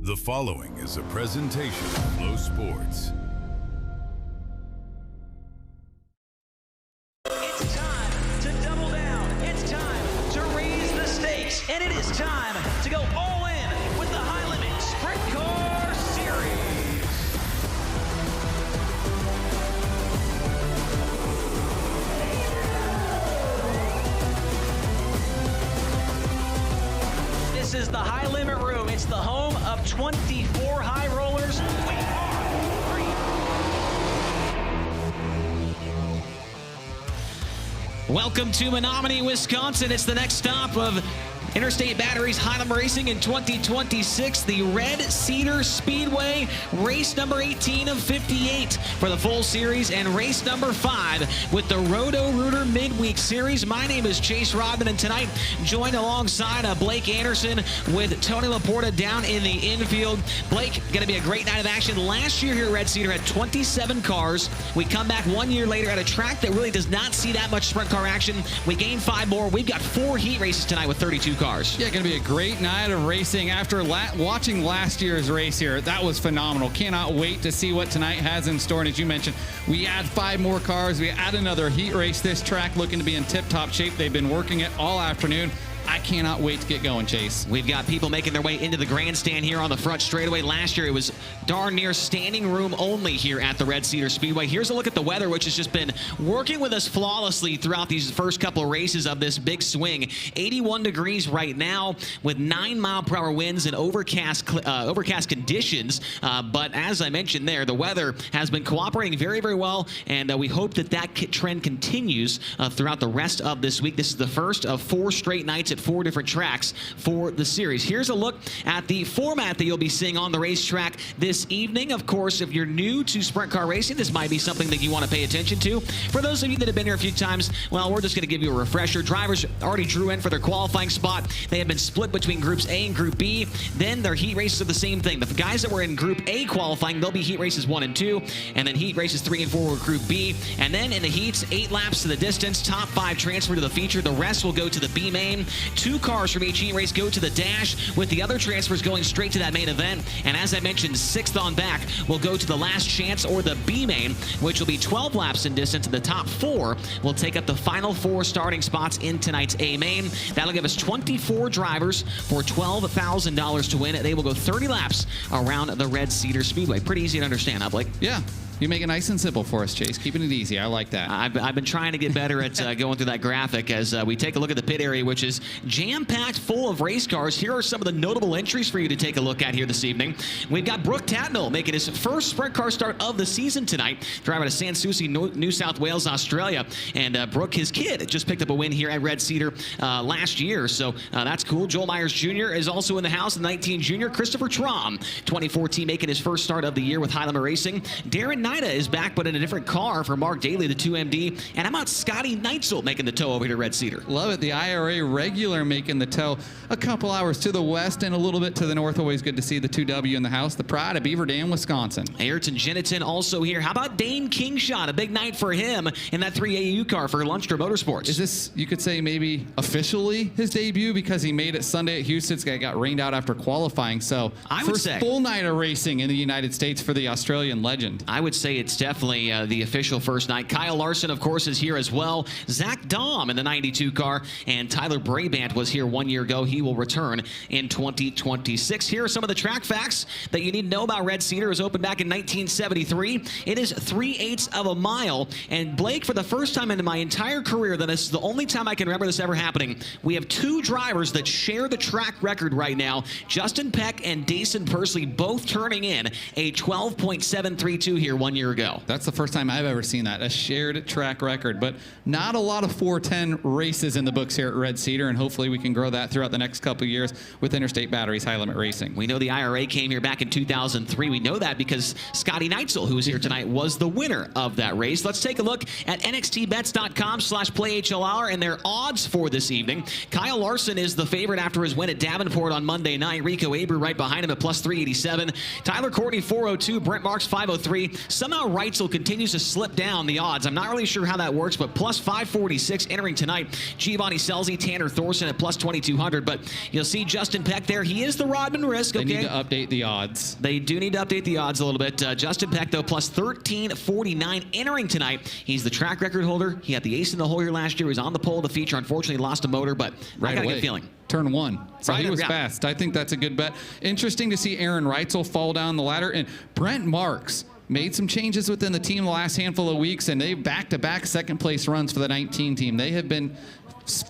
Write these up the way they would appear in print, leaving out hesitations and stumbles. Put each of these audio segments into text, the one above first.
The following is a presentation of Flow Sports. It's time to double down. It's time to raise the stakes. And it is time to go all in with the High Limit Sprint Car Series. This is the High Limit Room. It's the home of 24 high rollers. We are free. Welcome to Menominee, Wisconsin. It's the next stop of Interstate Batteries High Limit Racing in 2026, the Red Cedar Speedway, race number 18 of 58 for the full series, and race number 5 with the Roto-Rooter Midweek Series. My name is Chase Rodman, and tonight joined alongside Blake Anderson with Tony Laporta down in the infield. Blake, going to be a great night of action. Last year here at Red Cedar had 27 cars. We come back 1 year later at a track that really does not see that much sprint car action. We gained 5 more. We've got 4 heat races tonight with 32 cars. Yeah, going to be a great night of racing. After watching last year's race here, that was phenomenal. Cannot wait to see what tonight has in store. And as you mentioned, we add 5 more cars. We add another heat race. This track looking to be in tip-top shape. They've been working it all afternoon. I cannot wait to get going, Chase. We've got people making their way into the grandstand here on the front straightaway. Last year, it was darn near standing room only here at the Red Cedar Speedway. Here's a look at the weather, which has just been working with us flawlessly throughout these first couple of races of this big swing. 81 degrees right now with 9-mile-per-hour winds and overcast conditions. But as I mentioned there, the weather has been cooperating very, very well, and we hope that that trend continues throughout the rest of this week. This is the first of 4 straight nights at 4 different tracks for the series. Here's a look at the format that you'll be seeing on the racetrack this evening. Of course, if you're new to sprint car racing, this might be something that you want to pay attention to. For those of you that have been here a few times, well, we're just going to give you a refresher. Drivers already drew in for their qualifying spot. They have been split between Groups A and Group B. Then their heat races are the same thing. The guys that were in Group A qualifying, they'll be heat races 1 and 2, and then heat races 3 and 4 were Group B. And then in the heats, 8 laps to the distance, top 5 transfer to the feature. The rest will go to the B main. 2 cars from each heat race go to the dash, with the other transfers going straight to that main event. And as I mentioned, 6th on back will go to the last chance, or the B main, which will be 12 laps in distance. And the top 4 will take up the final 4 starting spots in tonight's A main. That'll give us 24 drivers for $12,000 to win. They will go 30 laps around the Red Cedar Speedway. Pretty easy to understand, huh, Blake? Yeah. You make it nice and simple for us, Chase. Keeping it easy. I like that. I've been trying to get better at going through that graphic as we take a look at the pit area, which is jam-packed full of race cars. Here are some of the notable entries for you to take a look at here this evening. We've got Brooke Tatnall making his first sprint car start of the season tonight, driving to Sans Souci, New South Wales, Australia. And Brooke, his kid, just picked up a win here at Red Cedar last year, so that's cool. Joel Myers Jr. is also in the house, the 19 junior. Christopher Traum, 2014, making his first start of the year with High Limit Racing. Darren Nida is back, but in a different car for Mark Daly, the 2MD. And how about Scotty Neitzel making the tow over here to Red Cedar? Love it. The IRA regular making the tow a couple hours to the west and a little bit to the north. Always good to see the 2W in the house. The pride of Beaver Dam, Wisconsin. Ayrton Jeniton also here. How about Dane Kingshot? A big night for him in that 3AU car for Lundstrom Motorsports. Is this, you could say, maybe officially his debut, because he made it Sunday at Houston? It got rained out after qualifying. So I would first say full night of racing in the United States for the Australian legend. I would say it's definitely the official first night. Kyle Larson, of course, is here as well. Zach Dahm in the 92 car, and Tyler Brabant was here 1 year ago. He will return in 2026. Here are some of the track facts that you need to know about Red Cedar. It was opened back in 1973. It is 3/8 of a mile. And Blake, for the first time in my entire career, that this is the only time I can remember this ever happening, we have 2 drivers that share the track record right now. Justin Peck and Dason Pursley both turning in a 12.732 here 1 year ago. That's the first time I've ever seen that, a shared track record. But not a lot of 410 races in the books here at Red Cedar, and hopefully we can grow that throughout the next couple of years with Interstate Batteries High Limit Racing. We know the IRA came here back in 2003. We know that because Scotty Neitzel, who was here tonight, was the winner of that race. Let's take a look at nxtbets.com/playhlr and their odds for this evening. Kyle Larson is the favorite after his win at Davenport on Monday night. Rico Abreu right behind him at +387. Tyler Courtney 402. Brent Marks 503. somehow Reitzel continues to slip down the odds. I'm not really sure how that works, but plus 546 entering tonight. Giovanni Scelzi, Tanner Thorson at plus 2200. But you'll see Justin Peck there. He is the Rodman risk. They Okay? need to update the odds. They do need to update the odds a little bit. Justin Peck, though, plus 1349 entering tonight. He's the track record holder. He had the ace in the hole here last year. He was on the pole of the feature. Unfortunately, lost a motor, but I got a good feeling. Turn 1. So Right, he was yeah. fast. I think that's a good bet. Interesting to see Aaron Reitzel fall down the ladder. And Brent Marks made some changes within the team the last handful of weeks, and they've back-to-back second-place runs for the 19 team. They have been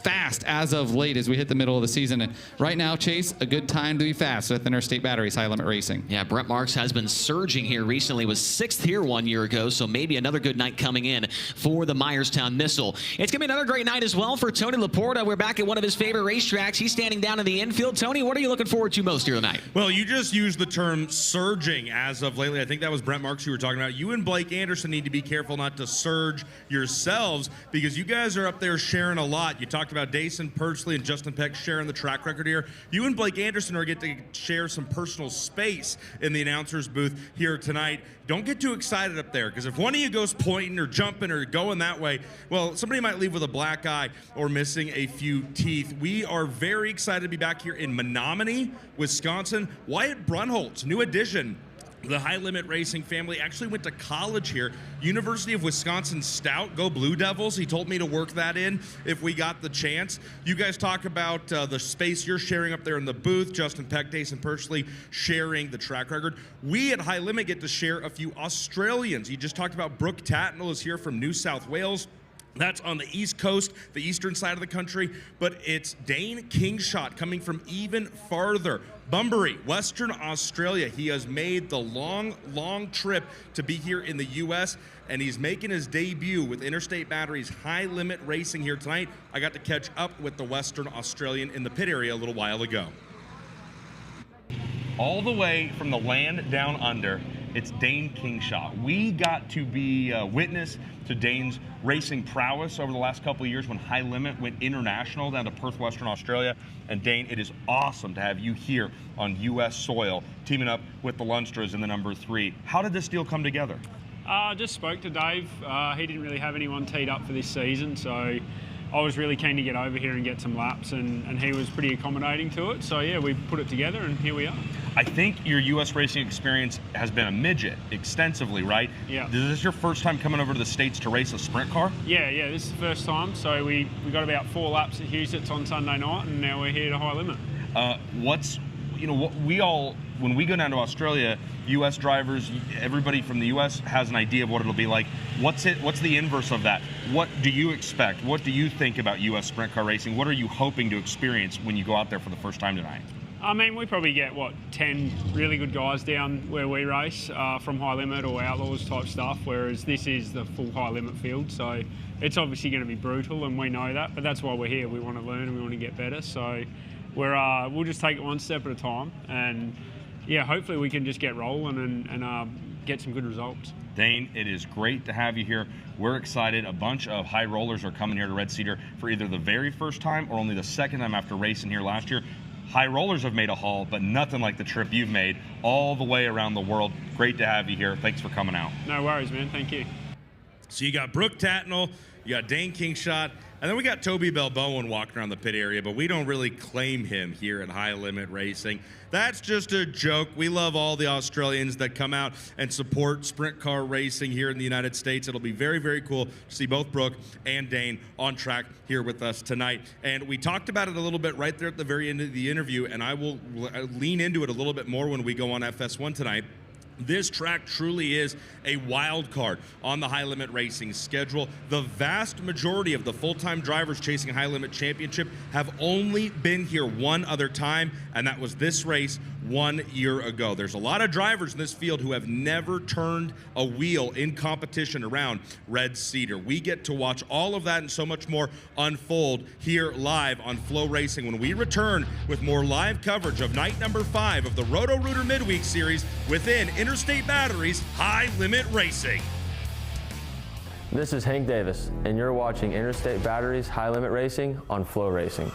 fast as of late as we hit the middle of the season. And right now, Chase, a good time to be fast with Interstate Batteries High Limit Racing. Yeah, Brent Marks has been surging here recently. Was 6th here 1 year ago, so maybe another good night coming in for the Myerstown Missile. It's going to be another great night as well for Tony Laporta. We're back at one of his favorite racetracks. He's standing down in the infield. Tony, what are you looking forward to most here tonight? Well, you just used the term surging as of lately. I think that was Brent Marks you were talking about. You and Blake Anderson need to be careful not to surge yourselves because you guys are up there sharing a lot. You talked about Dason Pursley and Justin Peck sharing the track record here. You and Blake Anderson are going to get to share some personal space in the announcer's booth here tonight. Don't get too excited up there because if one of you goes pointing or jumping or going that way, well, somebody might leave with a black eye or missing a few teeth. We are very excited to be back here in Menominee, Wisconsin. Wyatt Brunholtz, new addition. The High Limit Racing family actually went to college here, University of Wisconsin Stout. Go Blue Devils. He told me to work that in if we got the chance. You guys talk about the space you're sharing up there in the booth. Justin Peck, Dason Pursley sharing the track record. We at High Limit get to share a few Australians. You just talked about Brooke Tatnall is here from New South Wales. That's on the East Coast, the eastern side of the country, but it's Dane Kingshot coming from even farther. Bunbury, Western Australia. He has made the long trip to be here in the U.S., and he's making his debut with Interstate Batteries High Limit Racing here tonight. I got to catch up with the Western Australian in the pit area a little while ago. All the way from the land down under, it's Dane Kingshot. We got to be witness to Dane's racing prowess over the last couple of years when High Limit went international down to Perth, Western Australia. And Dane, it is awesome to have you here on U.S. soil, teaming up with the Lundstras in the number 3. How did this deal come together? I just spoke to Dave. He didn't really have anyone teed up for this season, so I was really keen to get over here and get some laps, and he was pretty accommodating to it. So yeah, we put it together, and here we are. I think your U.S. racing experience has been a midget extensively, right? Yeah. Is this your first time coming over to the States to race a sprint car? Yeah, this is the first time. So we got about 4 laps at Huset's on Sunday night, and now we're here to High Limit. When we go down to Australia, U.S. drivers, everybody from the U.S. has an idea of what it'll be like. What's the inverse of that? What do you expect? What do you think about U.S. sprint car racing? What are you hoping to experience when you go out there for the first time tonight? I mean, we probably get, 10 really good guys down where we race from High Limit or Outlaws type stuff, whereas this is the full High Limit field. So it's obviously going to be brutal, and we know that, but that's why we're here. We want to learn and we want to get better. So we'll just take it one step at a time, and yeah, hopefully we can just get rolling and get some good results. Dane, it is great to have you here. We're excited. A bunch of high rollers are coming here to Red Cedar for either the very first time or only the second time after racing here last year. High rollers have made a haul, but nothing like the trip you've made all the way around the world. Great to have you here. Thanks for coming out. No worries, man. Thank you. So you got Brooke Tatnall, you got Dane Kingshot, and then we got Toby Balboa walking around the pit area, but we don't really claim him here at High Limit Racing. That's just a joke. We love all the Australians that come out and support sprint car racing here in the United States. It'll be very, very cool to see both Brooke and Dane on track here with us tonight. And we talked about it a little bit right there at the very end of the interview, and I will lean into it a little bit more when we go on FS1 tonight. This track truly is a wild card on the High Limit Racing schedule. The vast majority of the full-time drivers chasing High Limit Championship have only been here one other time, and that was this race 1 year ago. There's a lot of drivers in this field who have never turned a wheel in competition around Red Cedar. We get to watch all of that and so much more unfold here live on FloRacing when we return with more live coverage of night number 5 of the Roto-Rooter Midweek Series within Interstate Batteries High Limit Racing. This is Hank Davis, and you're watching Interstate Batteries High Limit Racing on FloRacing.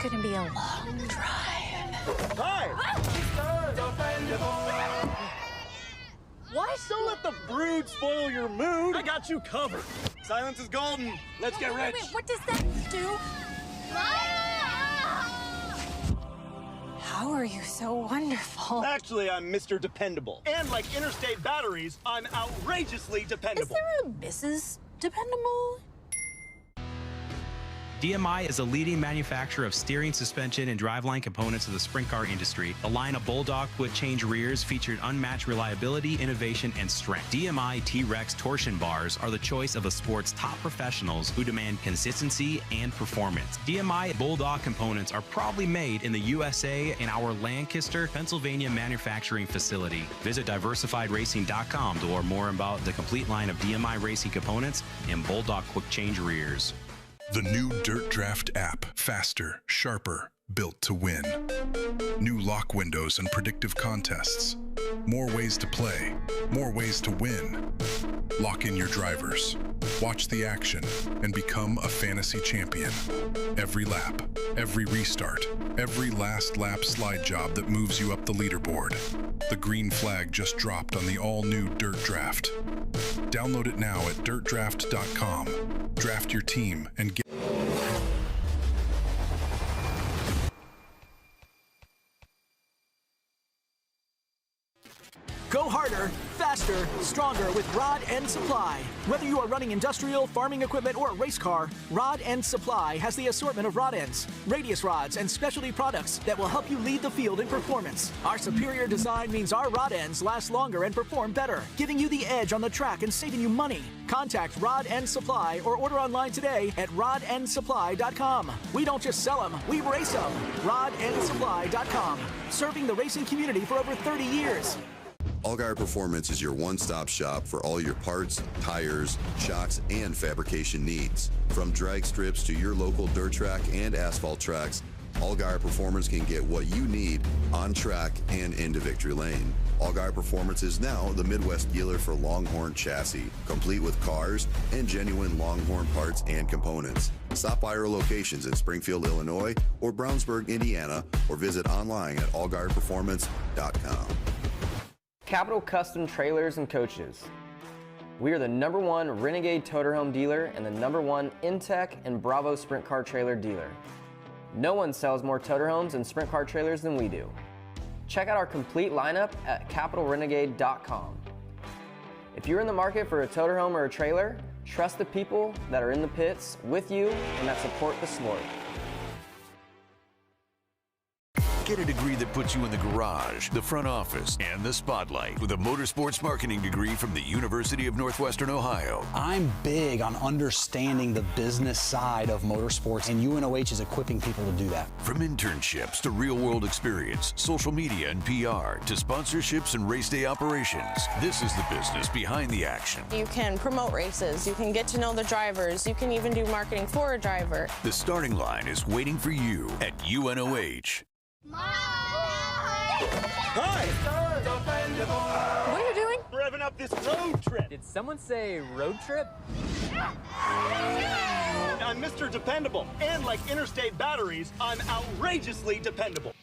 gonna be a long drive. Hi! Why so let the brood spoil your mood? I got you covered. Silence is golden. Let's get rich. Wait, what does that do? How are you so wonderful? Actually, I'm Mr. Dependable. And like Interstate Batteries, I'm outrageously dependable. Is there a Mrs. Dependable? DMI is a leading manufacturer of steering, suspension, and driveline components of the sprint car industry. The line of Bulldog quick change rears featured unmatched reliability, innovation, and strength. DMI T-Rex torsion bars are the choice of the sport's top professionals who demand consistency and performance. DMI Bulldog components are proudly made in the USA in our Lancaster, Pennsylvania manufacturing facility. Visit diversifiedracing.com to learn more about the complete line of DMI racing components and Bulldog quick change rears. The new Dirt Draft app. Faster, sharper, built to win. New lock windows and predictive contests. More ways to play, more ways to win. Lock in your drivers, watch the action, and become a fantasy champion. Every lap, every restart, every last lap slide job that moves you up the leaderboard. The green flag just dropped on the all-new Dirt Draft. Download it now at dirtdraft.com. Draft your team and get... Go harder, faster, stronger with Rod End Supply. Whether you are running industrial, farming equipment, or a race car, Rod End Supply has the assortment of rod ends, radius rods, and specialty products that will help you lead the field in performance. Our superior design means our rod ends last longer and perform better, giving you the edge on the track and saving you money. Contact Rod End Supply or order online today at rodendsupply.com. We don't just sell them, we race them. rodendsupply.com. Serving the racing community for over 30 years. Allgaier Performance is your one-stop shop for all your parts, tires, shocks, and fabrication needs. From drag strips to your local dirt track and asphalt tracks, Allgaier Performance can get what you need on track and into victory lane. Allgaier Performance is now the Midwest dealer for Longhorn chassis, complete with cars and genuine Longhorn parts and components. Stop by our locations in Springfield, Illinois, or Brownsburg, Indiana, or visit online at allgaierperformance.com. Capital Custom Trailers and Coaches. We are the #1 Renegade Toterhome dealer and the #1 Intech and Bravo Sprint Car Trailer dealer. No one sells more Toterhomes and Sprint Car Trailers than we do. Check out our complete lineup at capitalrenegade.com. If you're in the market for a Toterhome or a trailer, trust the people that are in the pits with you and that support the sport. Get a degree that puts you in the garage, the front office, and the spotlight with a motorsports marketing degree from the University of Northwestern Ohio. I'm big on understanding the business side of motorsports, and UNOH is equipping people to do that. From internships to real-world experience, social media and PR, to sponsorships and race day operations, this is the business behind the action. You can promote races, you can get to know the drivers, you can even do marketing for a driver. The starting line is waiting for you at UNOH. Hi! What are you doing? Revving up this road trip. Did someone say road trip? I'm Mr. Dependable. And like Interstate Batteries, I'm outrageously dependable.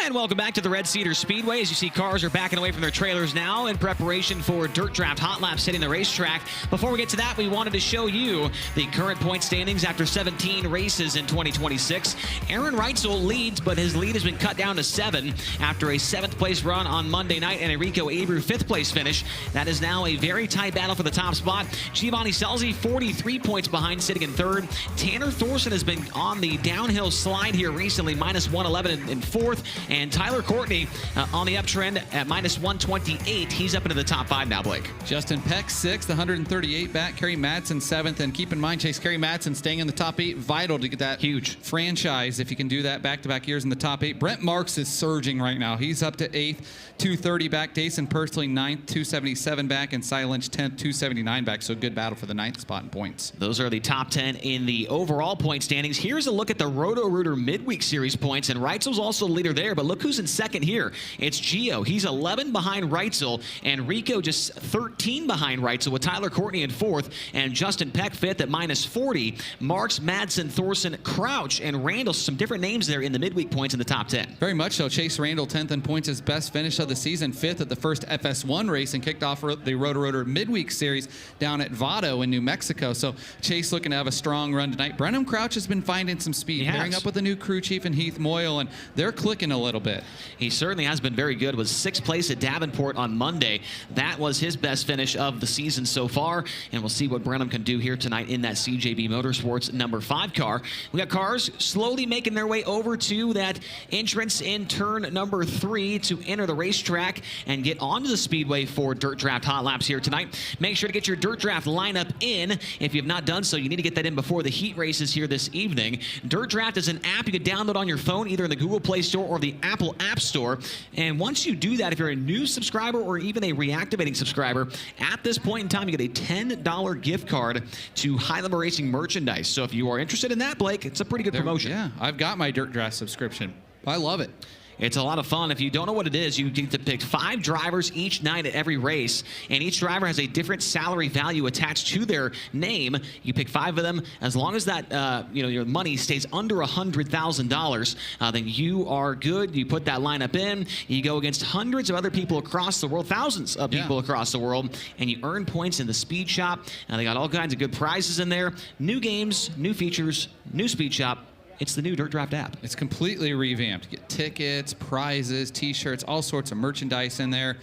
And welcome back to the Red Cedar Speedway. As you see, cars are backing away from their trailers now in preparation for Dirt Draft Hot Laps hitting the racetrack. Before we get to that, we wanted to show you the current point standings after 17 races in 2026. Aaron Reitzel leads, but his lead has been cut down to 7 after a 7th place run on Monday night and Enrico Abreu 5th place finish. That is now a very tight battle for the top spot. Giovanni Scelzi 43 points behind, sitting in 3rd. Tanner Thorson has been on the downhill slide here recently, minus 111 in 4th. And Tyler Courtney on the uptrend at minus 128. He's up into the top 5 now, Blake. Justin Peck 6th, 138 back. Kerry Madsen 7th. And keep in mind, Chase, Kerry Madsen staying in the top 8. Vital to get that huge franchise if you can do that back-to-back years in the top 8. Brent Marks is surging right now. He's up to 8th, 230 back. Dason Pursley 9th, 277 back. And Cy Lynch 10th, 279 back. So good battle for the 9th spot in points. Those are the top 10 in the overall point standings. Here's a look at the Roto-Rooter Midweek Series points. And Reitzel's also the leader there, but look who's in second here. It's Gio. He's 11 behind Reitzel, and Rico just 13 behind Reitzel with Tyler Courtney in fourth, and Justin Peck fifth at -40. Marks, Madsen, Thorson, Crouch, and Randall, some different names there in the midweek points in the top 10. Very much so. Chase Randall, 10th in points, his best finish of the season, 5th at the first FS1 race, and kicked off the Roto-Rotor midweek series down at Vado in New Mexico. So Chase looking to have a strong run tonight. Brenham Crouch has been finding some speed, pairing up with the new crew chief and Heath Moyle, and they're clicking a little bit. He certainly has been very good. Was 6th place at Davenport on Monday. That was his best finish of the season so far, and we'll see what Brenham can do here tonight in that CJB Motorsports number 5 car. We got cars slowly making their way over to that entrance in turn number 3 to enter the racetrack and get onto the Speedway for Dirt Draft Hot Laps here tonight. Make sure to get your Dirt Draft lineup in. If you have not done so, you need to get that in before the heat races here this evening. Dirt Draft is an app you can download on your phone, either in the Google Play Store or the Apple App Store. And once you do that, if you're a new subscriber or even a reactivating subscriber, at this point in time, you get a $10 gift card to High Level Racing merchandise. So if you are interested in that, Blake, it's a pretty good promotion. Yeah, I've got my Dirt Draft subscription. I love it. It's a lot of fun. If you don't know what it is, you get to pick 5 drivers each night at every race, and each driver has a different salary value attached to their name. You pick 5 of them. As long as that your money stays under $100,000, then you are good. You put that lineup in. You go against hundreds of other people across the world, thousands of people across the world, and you earn points in the Speed Shop. They got all kinds of good prizes in there. New games, new features, new Speed Shop. It's the new Dirt Draft app. It's completely revamped. You get tickets, prizes, T-shirts, all sorts of merchandise in there.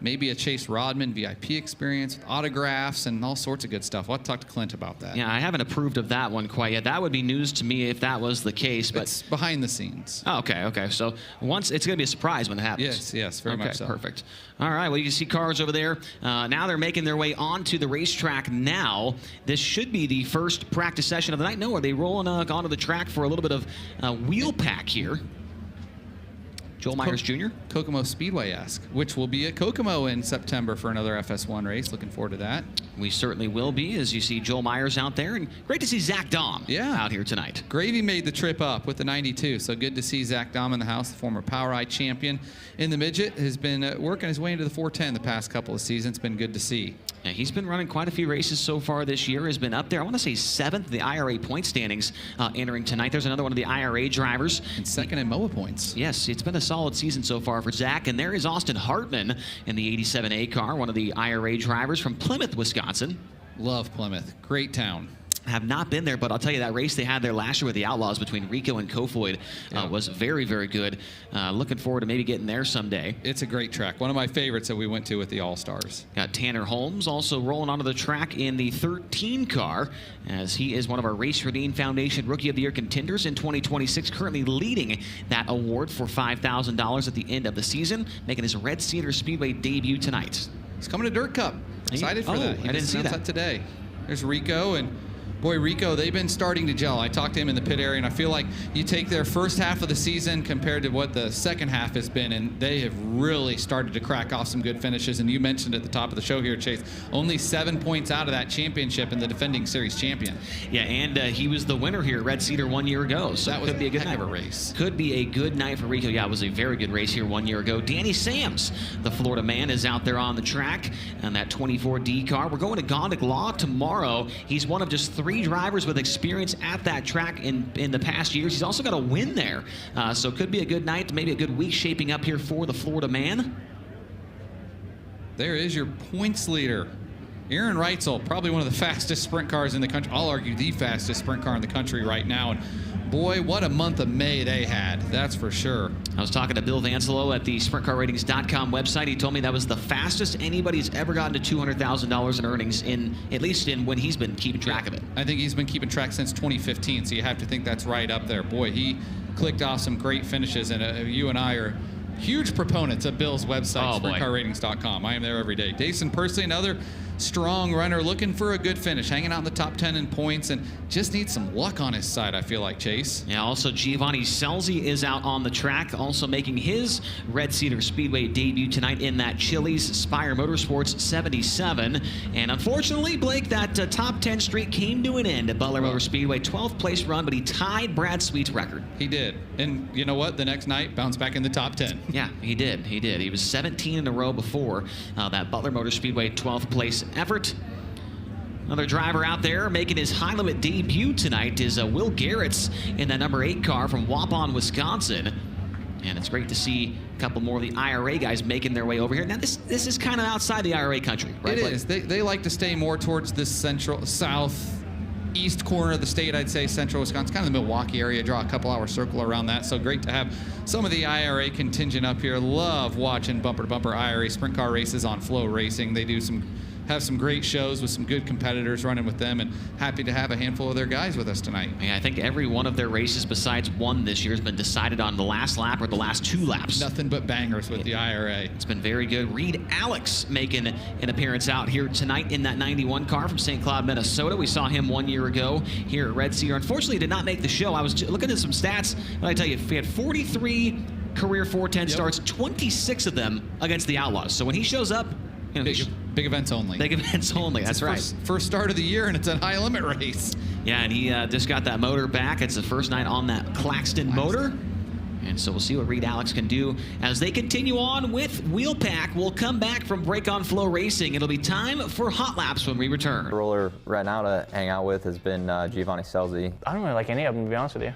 Maybe a Chase Rodman VIP experience with autographs and all sorts of good stuff. We'll have to talk to Clint about that. Yeah, I haven't approved of that one quite yet. That would be news to me if that was the case. But it's behind the scenes. Oh, okay. So once it's going to be a surprise when it happens. Yes, very much so. Perfect. All right, well, you can see cars over there. Now they're making their way onto the racetrack now. This should be the first practice session of the night. No, are they rolling onto the track for a little bit of wheel pack here? Joel Myers Jr.? Kokomo Speedway-esque, which will be at Kokomo in September for another FS1 race. Looking forward to that. We certainly will be, as you see Joel Myers out there. And great to see Zach Dahm out here tonight. Gravy made the trip up with the 92, so good to see Zach Dahm in the house, the former Power Eye champion in the midget. Has been working his way into the 410 the past couple of seasons. Been good to see. Yeah, he's been running quite a few races so far this year. Has been up there, I want to say 7th the IRA point standings entering tonight. There's another one of the IRA drivers. And 2nd in MOA points. Yes, it's been a solid season so far for Zach. And there is Austin Hartman in the 87A car, one of the IRA drivers from Plymouth, Wisconsin. Love Plymouth. Great town. Have not been there, but I'll tell you that race they had there last year with the Outlaws between Rico and Kofoid was very, very good. Looking forward to maybe getting there someday. It's a great track. One of my favorites that we went to with the All-Stars. Got Tanner Holmes also rolling onto the track in the 13 car, as he is one of our Race Redeem Foundation Rookie of the Year contenders in 2026, currently leading that award for $5,000 at the end of the season, making his Red Cedar Speedway debut tonight. He's coming to Dirt Cup. Excited for that. I didn't see that today. There's Rico and boy, Rico, they've been starting to gel. I talked to him in the pit area, and I feel like you take their first half of the season compared to what the second half has been, and they have really started to crack off some good finishes. And you mentioned at the top of the show here, Chase, only 7 points out of that championship and the defending series champion. Yeah, and he was the winner here at Red Cedar 1 year ago. So that was could be a good heck night of a race. Could be a good night for Rico. Yeah, it was a very good race here 1 year ago. Danny Sams, the Florida man, is out there on the track on that 24D car. We're going to Gondik Law tomorrow. He's one of just 3 drivers with experience at that track in the past years. He's also got a win there. So it could be a good night, maybe a good week shaping up here for the Florida man. There is your points leader. Aaron Reitzel, probably one of the fastest sprint cars in the country. I'll argue the fastest sprint car in the country right now. And boy, what a month of May they had. That's for sure. I was talking to Bill Vancelo at the SprintCarRatings.com website. He told me that was the fastest anybody's ever gotten to $200,000 in earnings, at least in when he's been keeping track of it. I think he's been keeping track since 2015, so you have to think that's right up there. Boy, he clicked off some great finishes, and you and I are huge proponents of Bill's website, SprintCarRatings.com. I am there every day. Jason Persley, another strong runner, looking for a good finish, hanging out in the top 10 in points, and just needs some luck on his side, I feel like, Chase. Yeah, also Giovanni Scelzi is out on the track, also making his Red Cedar Speedway debut tonight in that Chili's Spire Motorsports 77. And unfortunately, Blake, that top 10 streak came to an end at Butler Motor Speedway. 12th place run, but he tied Brad Sweet's record. He did. And you know what? The next night, bounced back in the top 10. Yeah, he did. He did. He was 17 in a row before that Butler Motor Speedway 12th place effort. Another driver out there making his high limit debut tonight is Will Garrett's in that number 8 car from Waupun, Wisconsin. And it's great to see a couple more of the IRA guys making their way over here. Now, this is kind of outside the IRA country, right? It is. They like to stay more towards this central, southeast corner of the state, I'd say, central Wisconsin, kind of the Milwaukee area, draw a couple-hour circle around that. So great to have some of the IRA contingent up here. Love watching bumper-to-bumper IRA sprint car races on FloRacing. They do have some great shows with some good competitors running with them, and happy to have a handful of their guys with us tonight. Yeah, I think every one of their races besides one this year has been decided on the last lap or the last 2 laps. Nothing but bangers with the IRA. It's been very good. Reed Alex making an appearance out here tonight in that 91 car from St. Cloud, Minnesota. We saw him 1 year ago here at Red Cedar. Unfortunately, did not make the show. I was looking at some stats, and I tell you, he had 43 career 410 starts, 26 of them against the Outlaws. So when he shows up, you know, big events only. Big events only, that's right. First start of the year, and it's a high limit race. Yeah, and he just got that motor back. It's the first night on that Claxton motor. And so we'll see what Reed Alex can do as they continue on with Wheel Pack. We'll come back from Break on FloRacing. It'll be time for Hot Laps when we return. The roller right now to hang out with has been Giovanni Scelzi. I don't really like any of them, to be honest with you.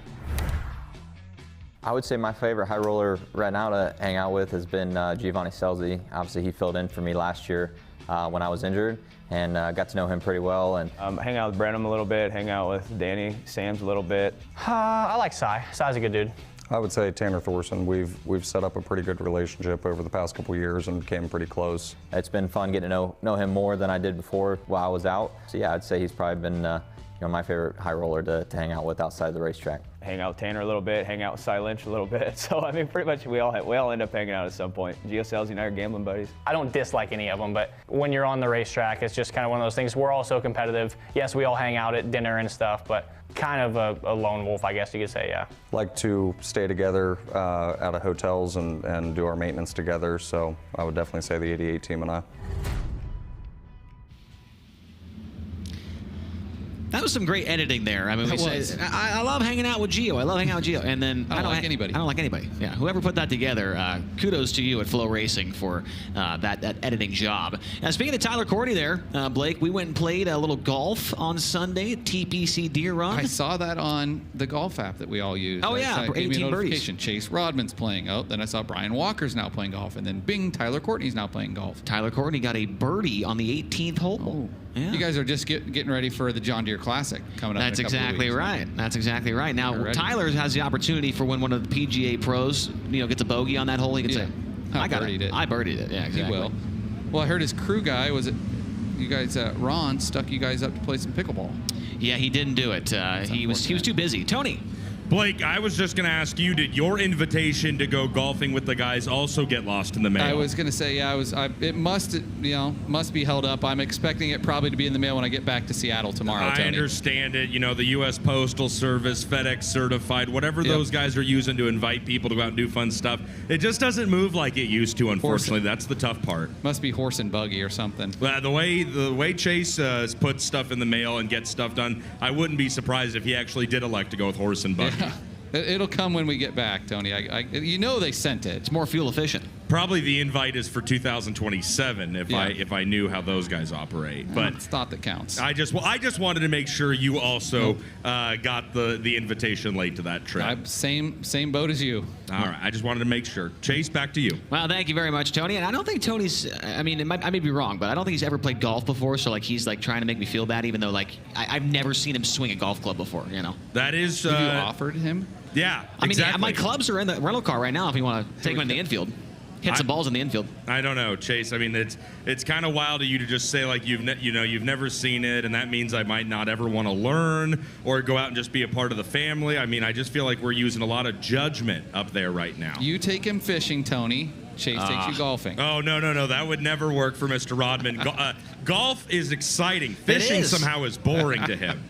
I would say my favorite high roller right now to hang out with has been Giovanni Scelzi. Obviously, he filled in for me last year when I was injured, and got to know him pretty well. And hang out with Brenham a little bit, hang out with Danny Sams a little bit. I like Cy. Cy's a good dude. I would say Tanner Thorson. We've set up a pretty good relationship over the past couple years and came pretty close. It's been fun getting to know him more than I did before while I was out. So yeah, I'd say he's probably been my favorite high roller to hang out with outside the racetrack. Hang out with Tanner a little bit, hang out with Cy Lynch a little bit. So I mean, pretty much we all end up hanging out at some point. Gio Scelzi and I are gambling buddies. I don't dislike any of them, but when you're on the racetrack, it's just kind of one of those things. We're all so competitive. Yes, we all hang out at dinner and stuff, but kind of a lone wolf, I guess you could say, yeah. Like to stay together out of hotels and do our maintenance together. So I would definitely say the 88 team and I. That was some great editing there. I mean, I love hanging out with Gio. I love hanging out with Gio. And then I don't like anybody. I don't like anybody. Yeah, whoever put that together, kudos to you at FloRacing for that editing job. Now, speaking of Tyler Courtney there, Blake, we went and played a little golf on Sunday at TPC Deer Run. I saw that on the golf app that we all use. Oh, yeah, 18 birdies. Chase Rodman's playing. Oh, then I saw Brian Walker's now playing golf. And then bing, Tyler Courtney's now playing golf. Tyler Courtney got a birdie on the 18th hole. Oh. Yeah. You guys are just getting ready for the John Deere Classic coming up. That's exactly right. That's exactly right. Now, Tyler has the opportunity for when one of the PGA pros, gets a bogey on that hole, he can say, I birdied it. I birdied it. Yeah, exactly. He will. Well, I heard his crew guy, was it you guys, Ron, stuck you guys up to play some pickleball. Yeah, he didn't do it. He was too busy. Tony. Blake, I was just going to ask you, did your invitation to go golfing with the guys also get lost in the mail? I was going to say, yeah, it must be held up. I'm expecting it probably to be in the mail when I get back to Seattle tomorrow, Tony. I understand it. The U.S. Postal Service, FedEx certified, whatever those guys are using to invite people to go out and do fun stuff, it just doesn't move like it used to, unfortunately. That's the tough part. Must be horse and buggy or something. Well, the way Chase puts stuff in the mail and gets stuff done, I wouldn't be surprised if he actually did elect to go with horse and buggy. Yeah. It'll come when we get back, Tony. They sent it. It's more fuel efficient. Probably the invite is for 2027 if I knew how those guys operate. But it's thought that counts. I just wanted to make sure you also got the invitation late to that trip. Same boat as you. All right. I just wanted to make sure. Chase, back to you. Well, thank you very much, Tony. And I don't think Tony's. I mean, I may be wrong, but I don't think he's ever played golf before. So he's trying to make me feel bad, even though I've never seen him swing a golf club before. That is. Have you offered him? Yeah, exactly. I mean, my clubs are in the rental car right now if you want to take them in the infield. Hit some balls in the infield. I don't know, Chase. I mean, it's kind of wild of you to just say you've never seen it, and that means I might not ever want to learn or go out and just be a part of the family. I mean, I just feel like we're using a lot of judgment up there right now. You take him fishing, Tony. Chase takes you golfing. Oh, no. That would never work for Mr. Rodman. Golf is exciting. Fishing somehow is boring to him.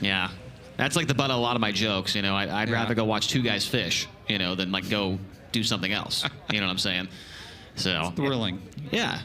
Yeah. That's like the butt of a lot of my jokes. I'd rather go watch two guys fish, than like go do something else. You know what I'm saying? So it's thrilling. Yeah.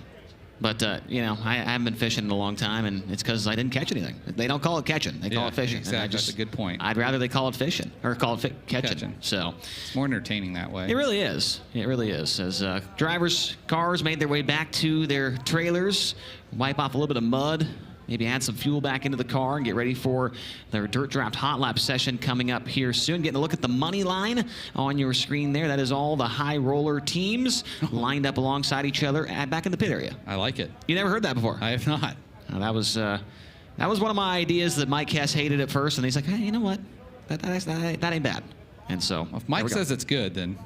But, I haven't been fishing in a long time, and it's because I didn't catch anything. They don't call it catching. They call it fishing. Exactly. That's a good point. I'd rather they call it fishing or call it catching. So it's more entertaining that way. It really is. It really is. As drivers' cars made their way back to their trailers, wipe off a little bit of mud, maybe add some fuel back into the car and get ready for their Dirt Draft Hot Lap session coming up here soon. Getting a look at the money line on your screen there. That is all the high roller teams lined up alongside each other back in the pit area. I like it. You never heard that before? I have not. That was one of my ideas that Mike Hess hated at first, and he's like, hey, you know what? That ain't bad. And so if Mike says it's good, then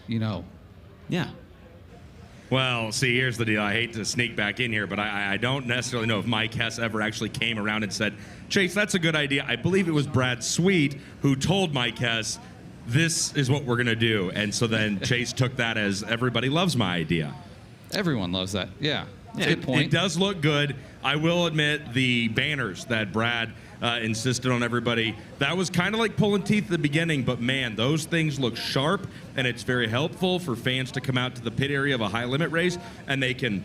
Yeah. Well, see, here's the deal. I hate to sneak back in here, but I don't necessarily know if Mike Hess ever actually came around and said, Chase, that's a good idea. I believe it was Brad Sweet who told Mike Hess, this is what we're going to do. And so then Chase took that as everybody loves my idea. Everyone loves that. Yeah. Good point. It does look good. I will admit the banners that Brad insisted on everybody, that was kind of like pulling teeth at the beginning, but man, those things look sharp, and it's very helpful for fans to come out to the pit area of a high limit race, and they can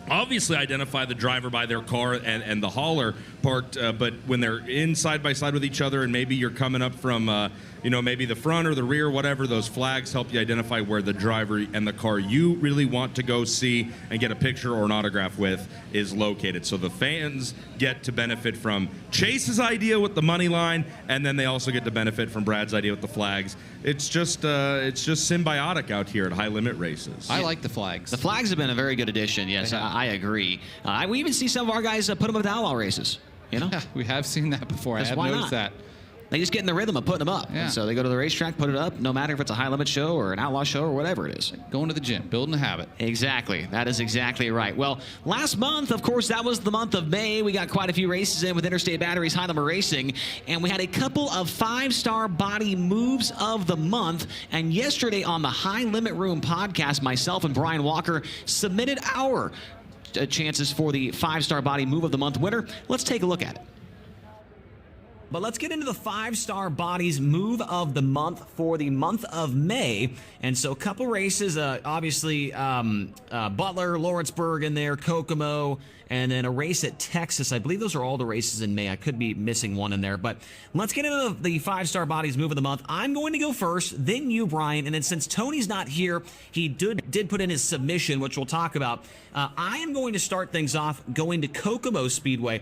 obviously identify the driver by their car and the hauler part, but when they're in side by side with each other, and maybe you're coming up from maybe the front or the rear, whatever, those flags help you identify where the driver and the car you really want to go see and get a picture or an autograph with is located. So the fans get to benefit from Chase's idea with the money line, and then they also get to benefit from Brad's idea with the flags. It's just symbiotic out here at high limit races. I like the flags. The flags have been a very good addition. Yes, I agree. We even see some of our guys put them with outlaw races. We have seen that before. I have noticed that. They just get in the rhythm of putting them up. Yeah. And so they go to the racetrack, put it up, no matter if it's a high-limit show or an outlaw show or whatever it is. Going to the gym, building a habit. Exactly. That is exactly right. Well, last month, of course, that was the month of May. We got quite a few races in with Interstate Batteries High Limit Racing, and we had a couple of 5-star body moves of the month. And yesterday on the High Limit Room podcast, myself and Brian Walker submitted our chances for the 5-star body move of the month winner. Let's take a look at it. But let's get into the 5-star bodies move of the month for the month of May. And so a couple races, obviously Butler, Lawrenceburg in there, Kokomo, and then a race at Texas. I believe those are all the races in May. I could be missing one in there. But let's get into the 5-star bodies move of the month. I'm going to go first, then you, Brian. And then since Tony's not here, he did put in his submission, which we'll talk about. I am going to start things off going to Kokomo Speedway.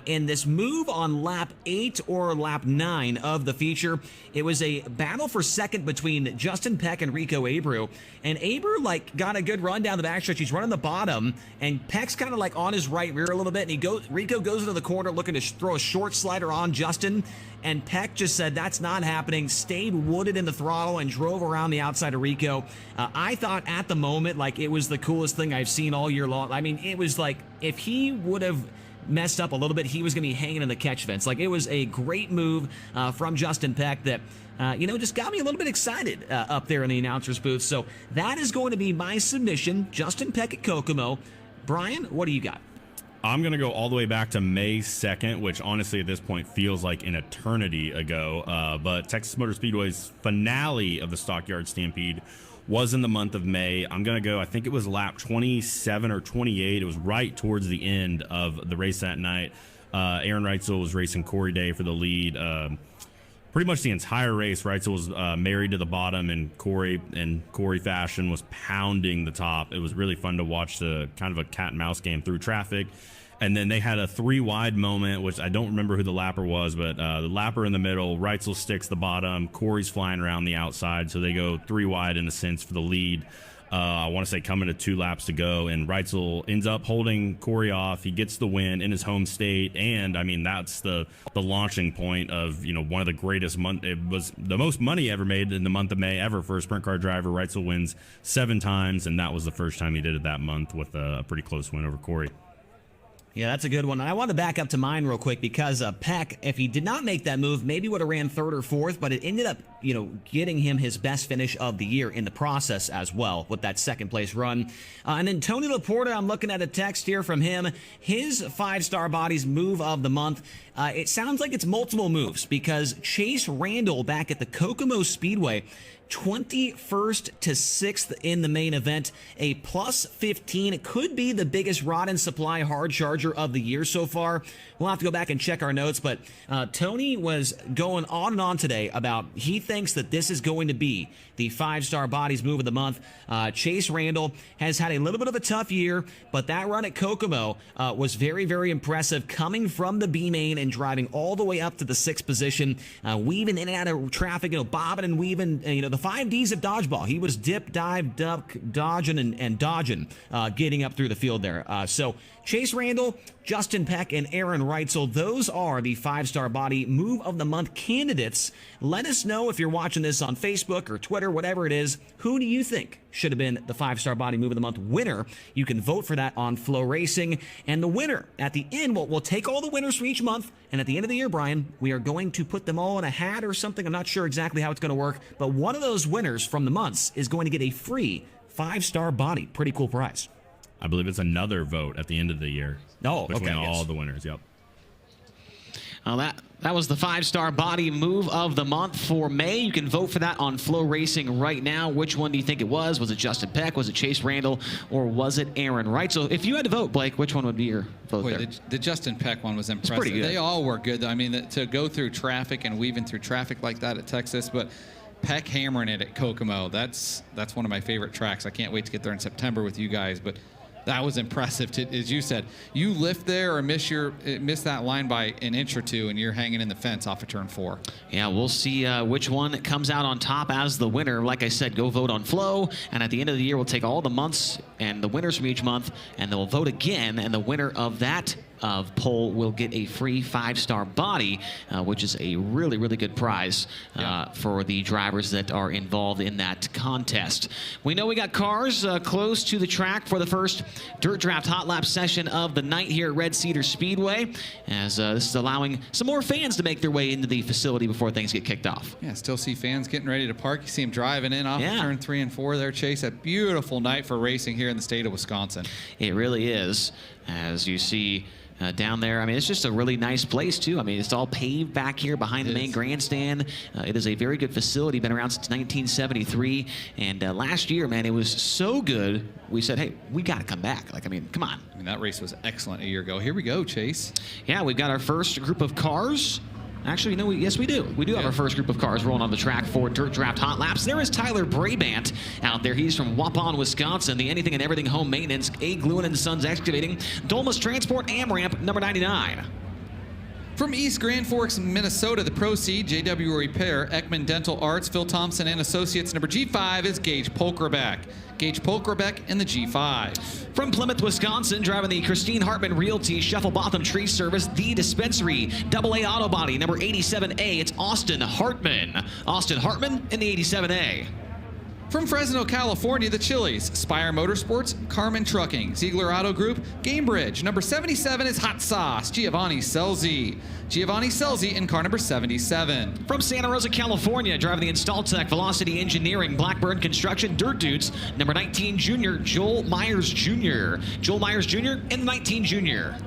In this move on lap 8 or lap 9 of the feature, it was a battle for second between Justin Peck and Rico Abreu. And Abreu got a good run down the backstretch. He's running the bottom, and Peck's kind of on his right rear a little bit. And Rico goes into the corner looking to throw a short slider on Justin. And Peck just said that's not happening, stayed wooded in the throttle, and drove around the outside of Rico. I thought at the moment it was the coolest thing I've seen all year long. I mean, it was if he would have messed up a little bit, he was going to be hanging in the catch fence. It was a great move from Justin Peck that, just got me a little bit excited up there in the announcer's booth. So that is going to be my submission, Justin Peck at Kokomo. Brian, what do you got? I'm going to go all the way back to May 2nd, which honestly at this point feels like an eternity ago. But Texas Motor Speedway's finale of the Stockyard Stampede was in the month of May. I'm going to go, I think it was lap 27 or 28. It was right towards the end of the race that night. Aaron Reitzel was racing Corey Day for the lead. Pretty much the entire race, Reitzel was married to the bottom, and Corey, in Corey fashion, was pounding the top. It was really fun to watch the kind of a cat and mouse game through traffic. And then they had a 3-wide moment, which I don't remember who the lapper was, but the lapper in the middle, Reitzel sticks the bottom, Corey's flying around the outside, so they go 3-wide in a sense for the lead. I want to say coming to 2 laps to go, and Reitzel ends up holding Corey off. He gets the win in his home state, and I mean that's the launching point of one of the greatest it was the most money ever made in the month of May ever for a sprint car driver. Reitzel wins 7 times, and that was the first time he did it that month with a pretty close win over Corey. Yeah, that's a good one. And I want to back up to mine real quick because Peck, if he did not make that move, maybe would have ran third or fourth, but it ended up, getting him his best finish of the year in the process as well with that second place run. And then Tony Laporta, I'm looking at a text here from him. His 5-star bodies move of the month. It sounds like it's multiple moves because Chase Randall back at the Kokomo Speedway, 21st to 6th in the main event, a plus 15. It could be the biggest Rod and Supply hard charger of the year so far. We'll have to go back and check our notes, but Tony was going on and on today about he thinks that this is going to be the 5-star bodies move of the month. Chase Randall has had a little bit of a tough year, but that run at Kokomo was very, very impressive, coming from the B main and driving all the way up to the 6th position, weaving in and out of traffic, bobbing and weaving, the 5 Ds of dodgeball. He was dip, dive, duck, dodging, and dodging, getting up through the field there. So Chase Randall, Justin Peck, and Aaron Reitzel, those are the 5-star body move of the month candidates. Let us know if you're watching this on Facebook or Twitter, whatever it is. Who do you think should have been the 5-star body move of the month winner? You can vote for that on FloRacing. And the winner at the end, we'll take all the winners for each month. And at the end of the year, Brian, we are going to put them all in a hat or something. I'm not sure exactly how it's going to work. But one of those winners from the months is going to get a free 5-star body. Pretty cool prize. I believe it's another vote at the end of the year. Oh, between okay, all yes. the winners. Yep. Well, that was the 5-star body move of the month for May. You can vote for that on FloRacing right now. Which one do you think it was? Was it Justin Peck? Was it Chase Randall? Or was it Aaron Wright? So if you had to vote, Blake, which one would be your vote there? The Justin Peck one was impressive. Pretty good. They all were good. I mean, to go through traffic and weaving through traffic like that at Texas, but Peck hammering it at Kokomo, that's one of my favorite tracks. I can't wait to get there in September with you guys, but that was impressive. As you said, you lift there or miss that line by an inch or two, and you're hanging in the fence off of turn 4. Yeah, we'll see which one comes out on top as the winner. Like I said, go vote on Flo, and at the end of the year, we'll take all the months and the winners from each month, and then we'll vote again, and the winner of that poll will get a free 5-star body, which is a really, really good prize for the drivers that are involved in that contest. We know we got cars close to the track for the first Dirt Draft Hot Lap session of the night here at Red Cedar Speedway, as this is allowing some more fans to make their way into the facility before things get kicked off. Yeah, still see fans getting ready to park. You see them driving in off of turn 3 and 4 there, Chase. A beautiful night for racing here in the state of Wisconsin. It really is, as you see down there. I mean, it's just a really nice place, too. I mean, it's all paved back here behind the main grandstand. It is a very good facility, been around since 1973. And last year, man, it was so good, we said, hey, we got to come back. Like, I mean, come on. I mean, that race was excellent a year ago. Here we go, Chase. Yeah, we've got our first group of cars. Actually, no, yes, we do. We do have our first group of cars rolling on the track for Dirt Draft Hot Laps. There is Tyler Brabant out there. He's from Waupun, Wisconsin. The Anything and Everything Home Maintenance, A. Gluin & Sons Excavating, Dolmus Transport, AmRamp, number 99. From East Grand Forks, Minnesota, the Proceed, JW Repair, Ekman Dental Arts, Phil Thompson and Associates. Number G5 is Gage Polkerbeck. Gage Polkerbeck in the G5. From Plymouth, Wisconsin, driving the Christine Hartman Realty Shuffle Botham Tree Service, The Dispensary, AA Auto Body, number 87A, it's Austin Hartman. Austin Hartman in the 87A. From Fresno, California, the Chili's, Spire Motorsports, Carmen Trucking, Ziegler Auto Group, Gamebridge. Number 77 is Hot Sauce, Giovanni Selzy. Giovanni Selzy in car number 77. From Santa Rosa, California, driving the InstallTech, Velocity Engineering, Blackburn Construction, Dirt Dudes, number 19 Junior, Joel Myers Jr. Joel Myers Jr. and 19 Junior.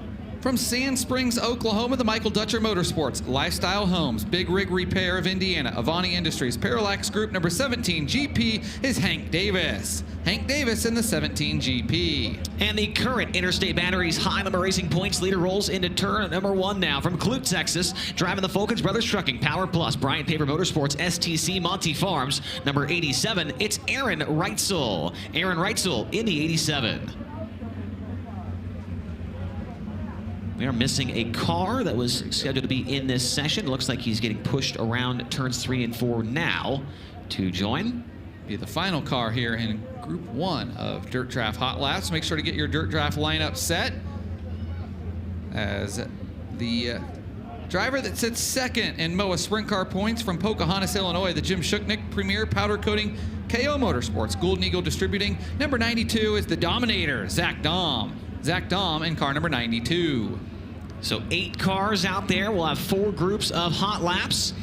From Sand Springs, Oklahoma, the Michael Dutcher Motorsports, Lifestyle Homes, Big Rig Repair of Indiana, Avani Industries, Parallax Group, number 17 GP is Hank Davis. Hank Davis in the 17 GP. And the current Interstate Batteries high number racing points leader rolls into turn number 1 now. From Clute, Texas, driving the Falcons Brothers Trucking, Power Plus, Bryant Paper Motorsports, STC Monty Farms, number 87, it's Aaron Reitzel. Aaron Reitzel in the 87. We are missing a car that was scheduled to be in this session. Looks like he's getting pushed around turns 3 and 4 now to join. Be the final car here in Group 1 of Dirt Draft Hot Laps. Make sure to get your Dirt Draft lineup set, as the driver that sits second in MOA Sprint Car points from Pocahontas, Illinois, the Jim Shuknick Premier Powder Coating KO Motorsports, Golden Eagle Distributing. Number 92 is the Dominator, Zach Dahm. Zach Dahm in car number 92. So 8 cars out there. We'll have 4 groups of hot laps.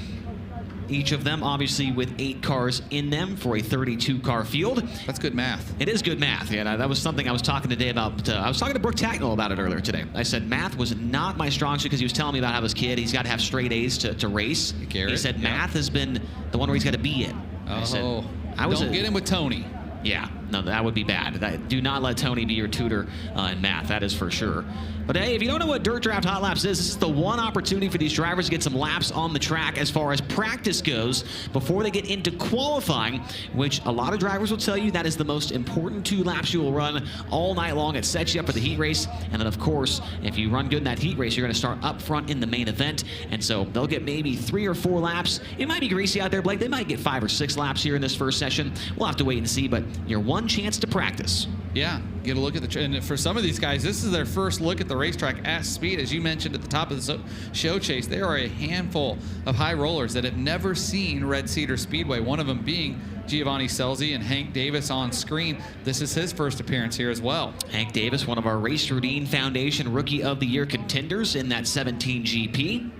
Each of them obviously with 8 cars in them for a 32-car field. That's good math. It is good math. Yeah, that was something I was talking today about. I was talking to Brooke Tacknell about it earlier today. I said math was not my strong suit because he was telling me about how his kid, he's got to have straight A's to race. He said math has been the one where he's got to be in. Don't get him with Tony. Yeah, no, that would be bad. Do not let Tony be your tutor in math. That is for sure. But hey, if you don't know what Dirt Draft Hot Laps is, this is the one opportunity for these drivers to get some laps on the track as far as practice goes before they get into qualifying, which a lot of drivers will tell you that is the most important 2 laps you will run all night long. It sets you up for the heat race. And then, of course, if you run good in that heat race, you're going to start up front in the main event. And so they'll get maybe 3 or 4 laps. It might be greasy out there, Blake. They might get 5 or 6 laps here in this first session. We'll have to wait and see, but your one chance to practice. Yeah, get a look at and for some of these guys, this is their first look at the racetrack at speed. As you mentioned at the top of the show, Chase, there are a handful of high rollers that have never seen Red Cedar Speedway, one of them being Giovanni Scelzi and Hank Davis on screen. This is his first appearance here as well. Hank Davis, one of our Race Routine Foundation Rookie of the Year contenders in that 17 GP.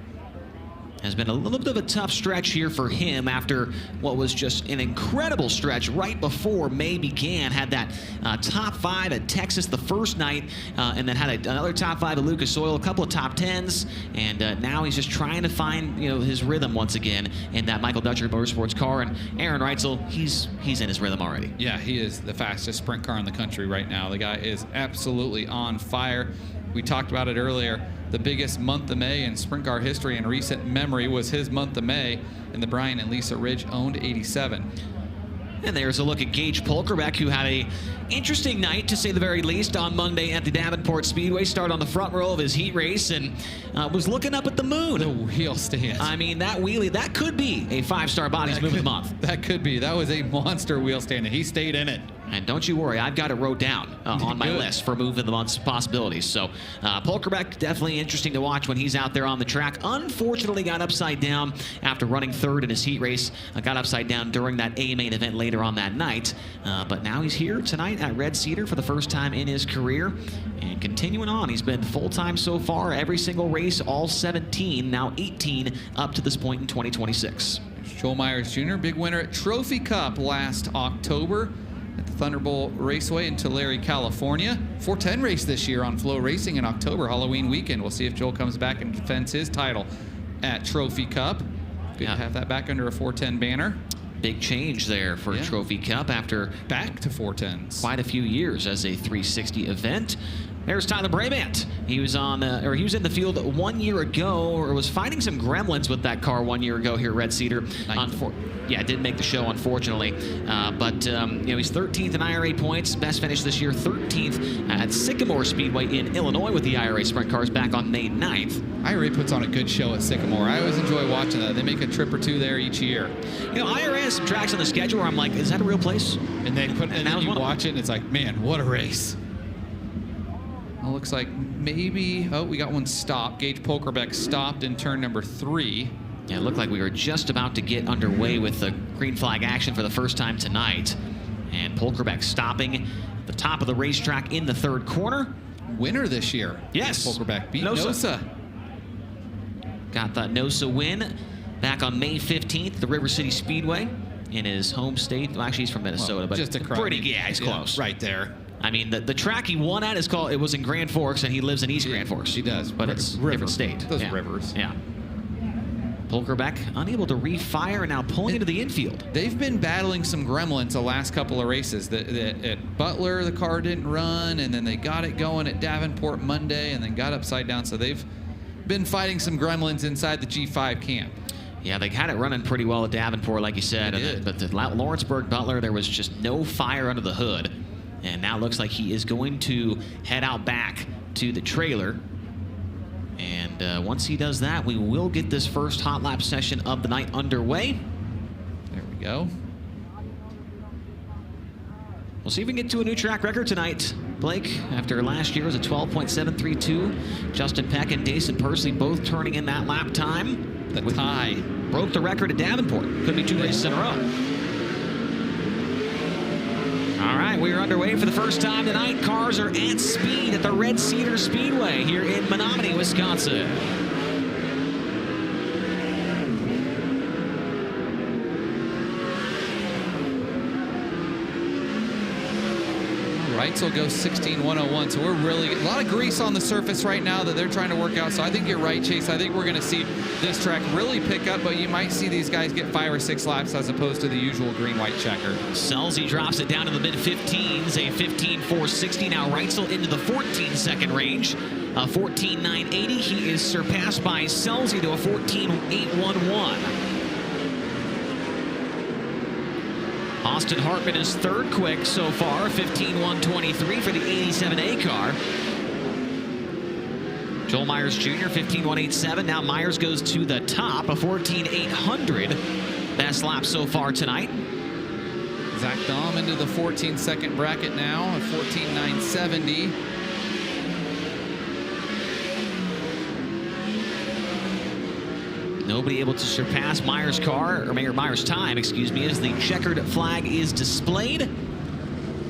Has been a little bit of a tough stretch here for him after what was just an incredible stretch right before May began. Had that top 5 at Texas the first night, and then had another top 5 at Lucas Oil, a couple of top 10s, and now he's just trying to find his rhythm once again in that Michael Dutcher Motorsports car. And Aaron Reitzel, he's in his rhythm already. Yeah, he is the fastest sprint car in the country right now. The guy is absolutely on fire. We talked about it earlier. The biggest month of May in sprint car history in recent memory was his month of May in the Brian and Lisa Ridge owned 87. And there's a look at Gage Polkerbeck, who had a interesting night, to say the very least, on Monday at the Davenport Speedway. Started on the front row of his heat race and was looking up at the moon. The wheel stand. I mean, that wheelie, that could be a 5-star Bodies Move of the Month. That could be. That was a monster wheel stand, and he stayed in it. And don't you worry, I've got it wrote down on my list for Move of the Month's possibilities. So Polkerbeck, definitely interesting to watch when he's out there on the track. Unfortunately got upside down after running 3rd in his heat race. Got upside down during that A main event later on that night. But now he's here tonight at Red Cedar for the first time in his career. And continuing on, he's been full-time so far, every single race, all 17, now 18 up to this point in 2026. Joel Myers Jr., big winner at Trophy Cup last October at the Thunderbolt Raceway in Tulare, California. 410 race this year on FloRacing in October, Halloween weekend. We'll see if Joel comes back and defends his title at Trophy Cup. Good to have that back under a 410 banner. Big change there for Trophy Cup after back to 410s. Quite a few years as a 360 event. There's Tyler Brabant. He was on, he was in the field 1 year ago, or was fighting some gremlins with that car 1 year ago here at Red Cedar. Yeah, didn't make the show, unfortunately. But he's 13th in IRA points. Best finish this year, 13th at Sycamore Speedway in Illinois with the IRA sprint cars back on May 9th. IRA puts on a good show at Sycamore. I always enjoy watching that. They make a trip or 2 there each year. IRA has some tracks on the schedule where I'm like, is that a real place? And then you watch it, and it's like, man, what a race. It looks like maybe, we got one stopped. Gage Polkerbeck stopped in turn number 3. Yeah, it looked like we were just about to get underway with the green flag action for the first time tonight. And Polkerbeck stopping at the top of the racetrack in the 3rd corner. Winner this year. Yes. Polkerbeck beat Nosa. Got that Nosa win back on May 15th, the River City Speedway in his home state. Well, actually, he's from Minnesota, but just he's close. Right there. I mean, the track he won at it was in Grand Forks, and he lives in East Grand Forks. He does. But it's a different state. Those rivers. Yeah. Polkerbeck unable to refire and now pulling into the infield. They've been battling some gremlins the last couple of races. At Butler, the car didn't run, and then they got it going at Davenport Monday and then got upside down. So they've been fighting some gremlins inside the G5 camp. Yeah, they had it running pretty well at Davenport, like you said. But the Lawrenceburg Butler, there was just no fire under the hood. And now it looks like he is going to head out back to the trailer. And once he does that, we will get this first hot lap session of the night underway. There we go. We'll see if we can get to a new track record tonight, Blake. After last year was a 12.732. Justin Peck and Dason Persley both turning in that lap time. The tie. Broke the record at Davenport. Could be 2 races in a row. All right, we are underway for the first time tonight. Cars are at speed at the Red Cedar Speedway here in Menominee, Wisconsin. Reitzel goes 16.101, so we're really a lot of grease on the surface right now that they're trying to work out. So I think you're right, Chase. I think we're going to see this track really pick up, but you might see these guys get 5 or 6 laps as opposed to the usual green-white checker. Selzy drops it down to the mid-15s, a 15.460. Now Reitzel into the 14-second range, a 14.980. He is surpassed by Selzy to a 14.811. Austin Hartman is third quick so far, 15.123 for the 87A car. Joel Myers Jr., 15.187. Now Myers goes to the top, a 14.800. Best lap so far tonight. Zach Dahm into the 14-second bracket now, a 14.970. Nobody able to surpass Myers' car, or Myers' time, excuse me, as the checkered flag is displayed.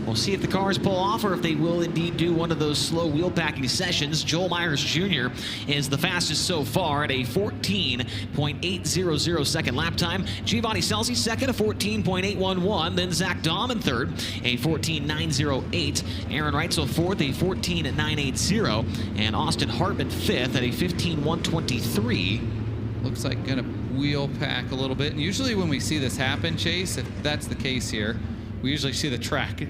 We'll see if the cars pull off or if they will indeed do one of those slow wheel packing sessions. Joel Myers Jr. is the fastest so far at a 14.800 second lap time. Giovanni Selzy second, a 14.811. Then Zach Dahm in third, a 14.908. Aaron Reitzel fourth, a 14.980. And Austin Hartman fifth at a 15.123. Looks like going to wheel pack a little bit. And usually when we see this happen, Chase, if that's the case here, we usually see the track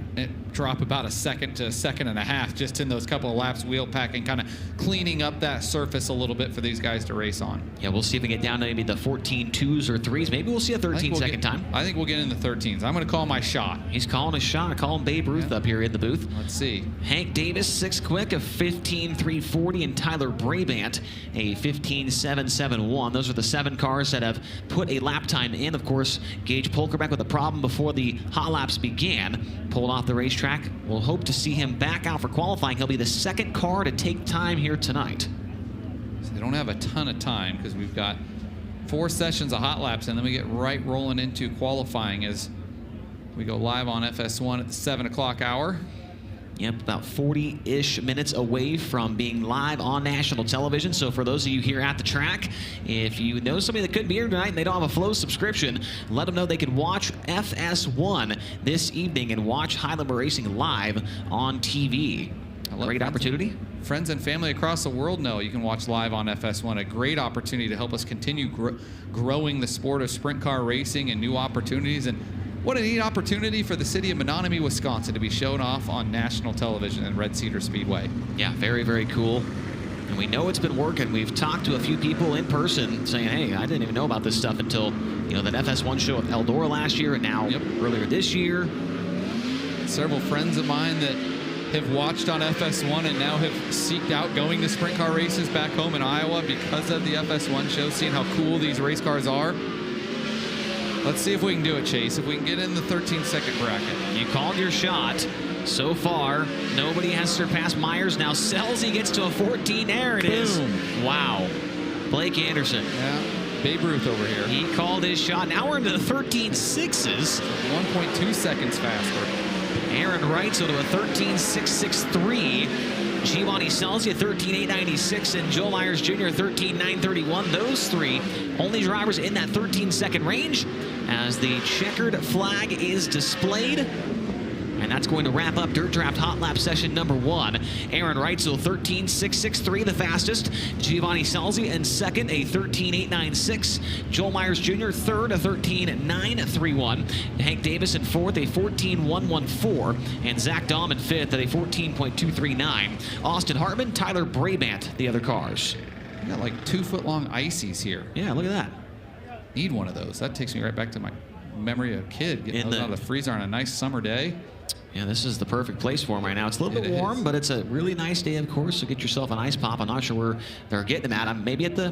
drop about a second to a second and a half just in those couple of laps, wheel packing, kind of cleaning up that surface a little bit for these guys to race on. Yeah, we'll see if we get down to maybe the 14.2s or 3s. Maybe we'll see a 13-second time. I think we'll get in the 13s. I'm going to call my shot. He's calling a shot. Calling Babe Ruth up here in the booth. Let's see. Hank Davis, sixth quick, a 15.340, and Tyler Brabant, a 15.771. Those are the 7 cars that have put a lap time in. Of course, Gage Polkerbeck with a problem before the hot laps began. Pulled off the racetrack. We'll hope to see him back out for qualifying. He'll be the second car to take time here tonight. So they don't have a ton of time because we've got 4 sessions of hot laps, and then we get right rolling into qualifying as we go live on FS1 at the 7 o'clock hour. Yep, about 40-ish minutes away from being live on national television. So for those of you here at the track, if you know somebody that could be here tonight and they don't have a Flow subscription, let them know they can watch FS1 this evening and watch Highlander Racing live on TV. Great opportunity. Friends and family across the world know you can watch live on FS1. A great opportunity to help us continue growing the sport of sprint car racing and new opportunities. And what a neat opportunity for the city of Menominee, Wisconsin to be shown off on national television in Red Cedar Speedway. Yeah, very, very cool. And we know it's been working. We've talked to a few people in person saying, hey, I didn't even know about this stuff until, you know, that FS1 show at Eldora last year and now earlier this year. Several friends of mine that have watched on FS1 and now have seeked out going to sprint car races back home in Iowa because of the FS1 show, seeing how cool these race cars are. Let's see if we can do it, Chase. If we can get in the 13-second bracket. You called your shot. So far, nobody has surpassed Myers. Now Selzy gets to a 14. There it is. Wow. Blake Anderson. Yeah. Babe Ruth over here. He called his shot. Now we're into the 13.6s. 1.2 seconds faster. Aaron Reitzel to a 13.663. Giovanni Selzy at 13.896 and Joel Myers Jr. 13.931. Those 3 only drivers in that 13-second range as the checkered flag is displayed. And that's going to wrap up Dirt Draft Hot Lap session number 1. Aaron Reitzel, 13.663, the fastest. Giovanni Selzy in second, a 13.896. Joel Myers Jr., third, a 13.931. Hank Davis in fourth, a 14.114. And Zach Dahm in fifth at a 14.239. Austin Hartman, Tyler Brabant, the other cars. We got like 2-foot-long ices here. Yeah, look at that. Need one of those. That takes me right back to my memory of a kid getting those out of the freezer on a nice summer day. Yeah, this is the perfect place for them right now. It's a little bit warm, but it's a really nice day, of course. So get yourself an ice pop. I'm not sure where they're getting them at. Maybe at the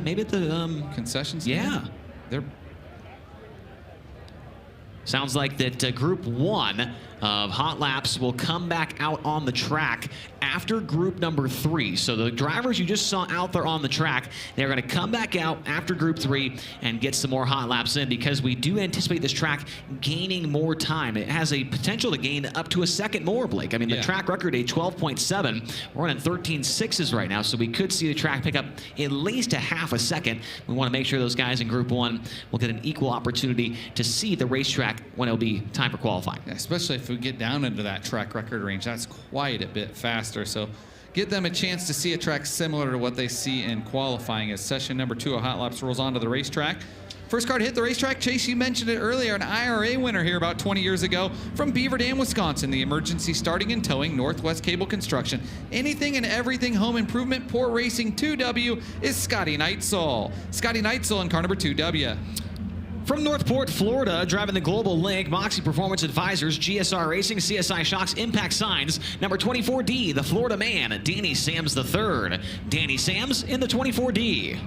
concession stand. Yeah, they're Sounds like that Group 1 of Hot Laps will come back out on the track after Group number 3. So the drivers you just saw out there on the track, they're going to come back out after Group 3 and get some more Hot Laps in, because we do anticipate this track gaining more time. It has a potential to gain up to a second more, Blake. I mean, the track record, a 12.7. We're running 13.6s right now, so we could see the track pick up at least a half a second. We want to make sure those guys in Group 1 will get an equal opportunity to see the racetrack when it'll be time for qualifying. Yeah, especially if we get down into that track record range, that's quite a bit faster. So get them a chance to see a track similar to what they see in qualifying as session number 2 of Hot Laps rolls onto the racetrack. First car to hit the racetrack, Chase, you mentioned it earlier, an IRA winner here about 20 years ago from Beaver Dam, Wisconsin. The emergency starting and towing, Northwest Cable Construction. Anything and everything home improvement, Port Racing 2W is Scotty Neitzel. Scotty Neitzel in car number 2W. From Northport, Florida, driving the Global Link, Moxie Performance Advisors, GSR Racing, CSI Shocks, Impact Signs, number 24D, the Florida man, Danny Sams III. Danny Sams in the 24D.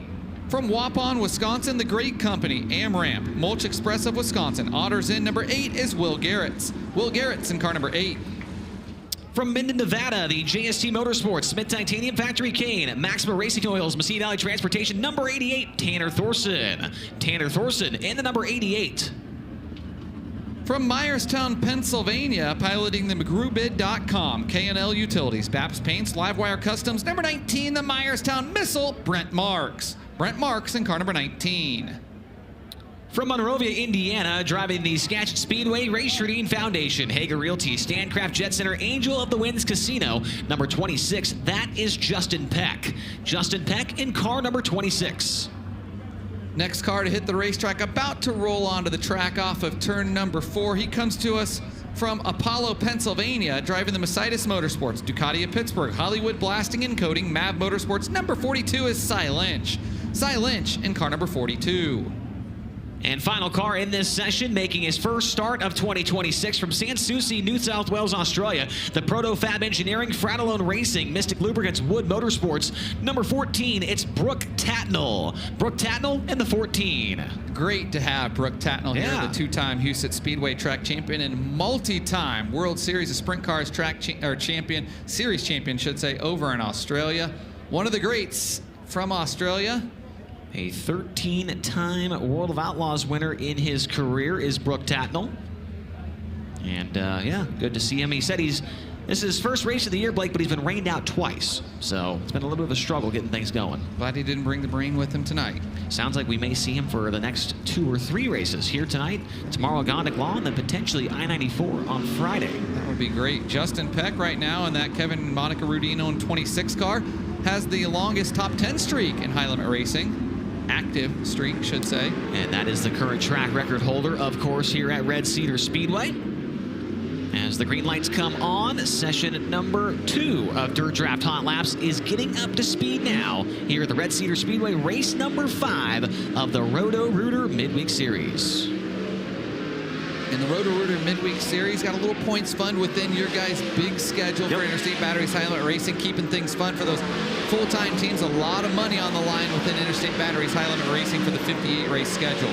From Waupun, Wisconsin, the Great Company, AmRamp, Mulch Express of Wisconsin. Otters in number 8 is Will Garrett's. Will Garrett's in car number 8. From Minden, Nevada, the JST Motorsports, Smith Titanium Factory Kane, Maxima Racing Oils, Mesquite Valley Transportation, number 88, Tanner Thorson. Tanner Thorson in the number 88. From Myerstown, Pennsylvania, piloting the McGrewBid.com, K&L Utilities, Baps Paints, Livewire Customs, number 19, the Myerstown Missile, Brent Marks. Brent Marks in car number 19. From Monrovia, Indiana, driving the Skagit Speedway Race Shooting Foundation, Hager Realty, Stancraft Jet Center, Angel of the Winds Casino, number 26, that is Justin Peck. Justin Peck in car number 26. Next car to hit the racetrack, about to roll onto the track off of turn number 4. He comes to us from Apollo, Pennsylvania, driving the Mercedes Motorsports, Ducati of Pittsburgh, Hollywood Blasting and Coating, Mav Motorsports. Number 42 is Cy Lynch. Cy Lynch in car number 42. And final car in this session, making his first start of 2026 from Sanssouci, New South Wales, Australia, the Proto-Fab Engineering, Fratellone Racing, Mystic Lubricants, Wood Motorsports. Number 14, it's Brooke Tatnell. Brooke Tatnell in the 14. Great to have Brooke Tatnell here, the two-time Huset Speedway track champion and multi-time World Series of Sprint Cars champion, series champion, should say, over in Australia. One of the greats from Australia. A 13-time World of Outlaws winner in his career is Brooke Tatnell. And yeah, good to see him. He said this is his first race of the year, Blake, but he's been rained out twice. So it's been a little bit of a struggle getting things going. Glad he didn't bring the rain with him tonight. Sounds like we may see him for the next 2 or 3 races here tonight, tomorrow at Gondik Law, and then potentially I-94 on Friday. That would be great. Justin Peck right now in that Kevin and Monica Rudino in 26 car has the longest top 10 streak in high limit racing. Active streak, should say. And that is the current track record holder, of course, here at Red Cedar Speedway. As the green lights come on, session number 2 of Dirt Draft Hot Laps is getting up to speed now here at the Red Cedar Speedway, race number 5 of the Roto-Rooter Midweek Series. In the Roto-Rooter Midweek Series, got a little points fund within your guys' big schedule for Interstate Batteries High Limit Racing, keeping things fun for those full-time teams. A lot of money on the line within Interstate Batteries High Limit Racing for the 58-race schedule.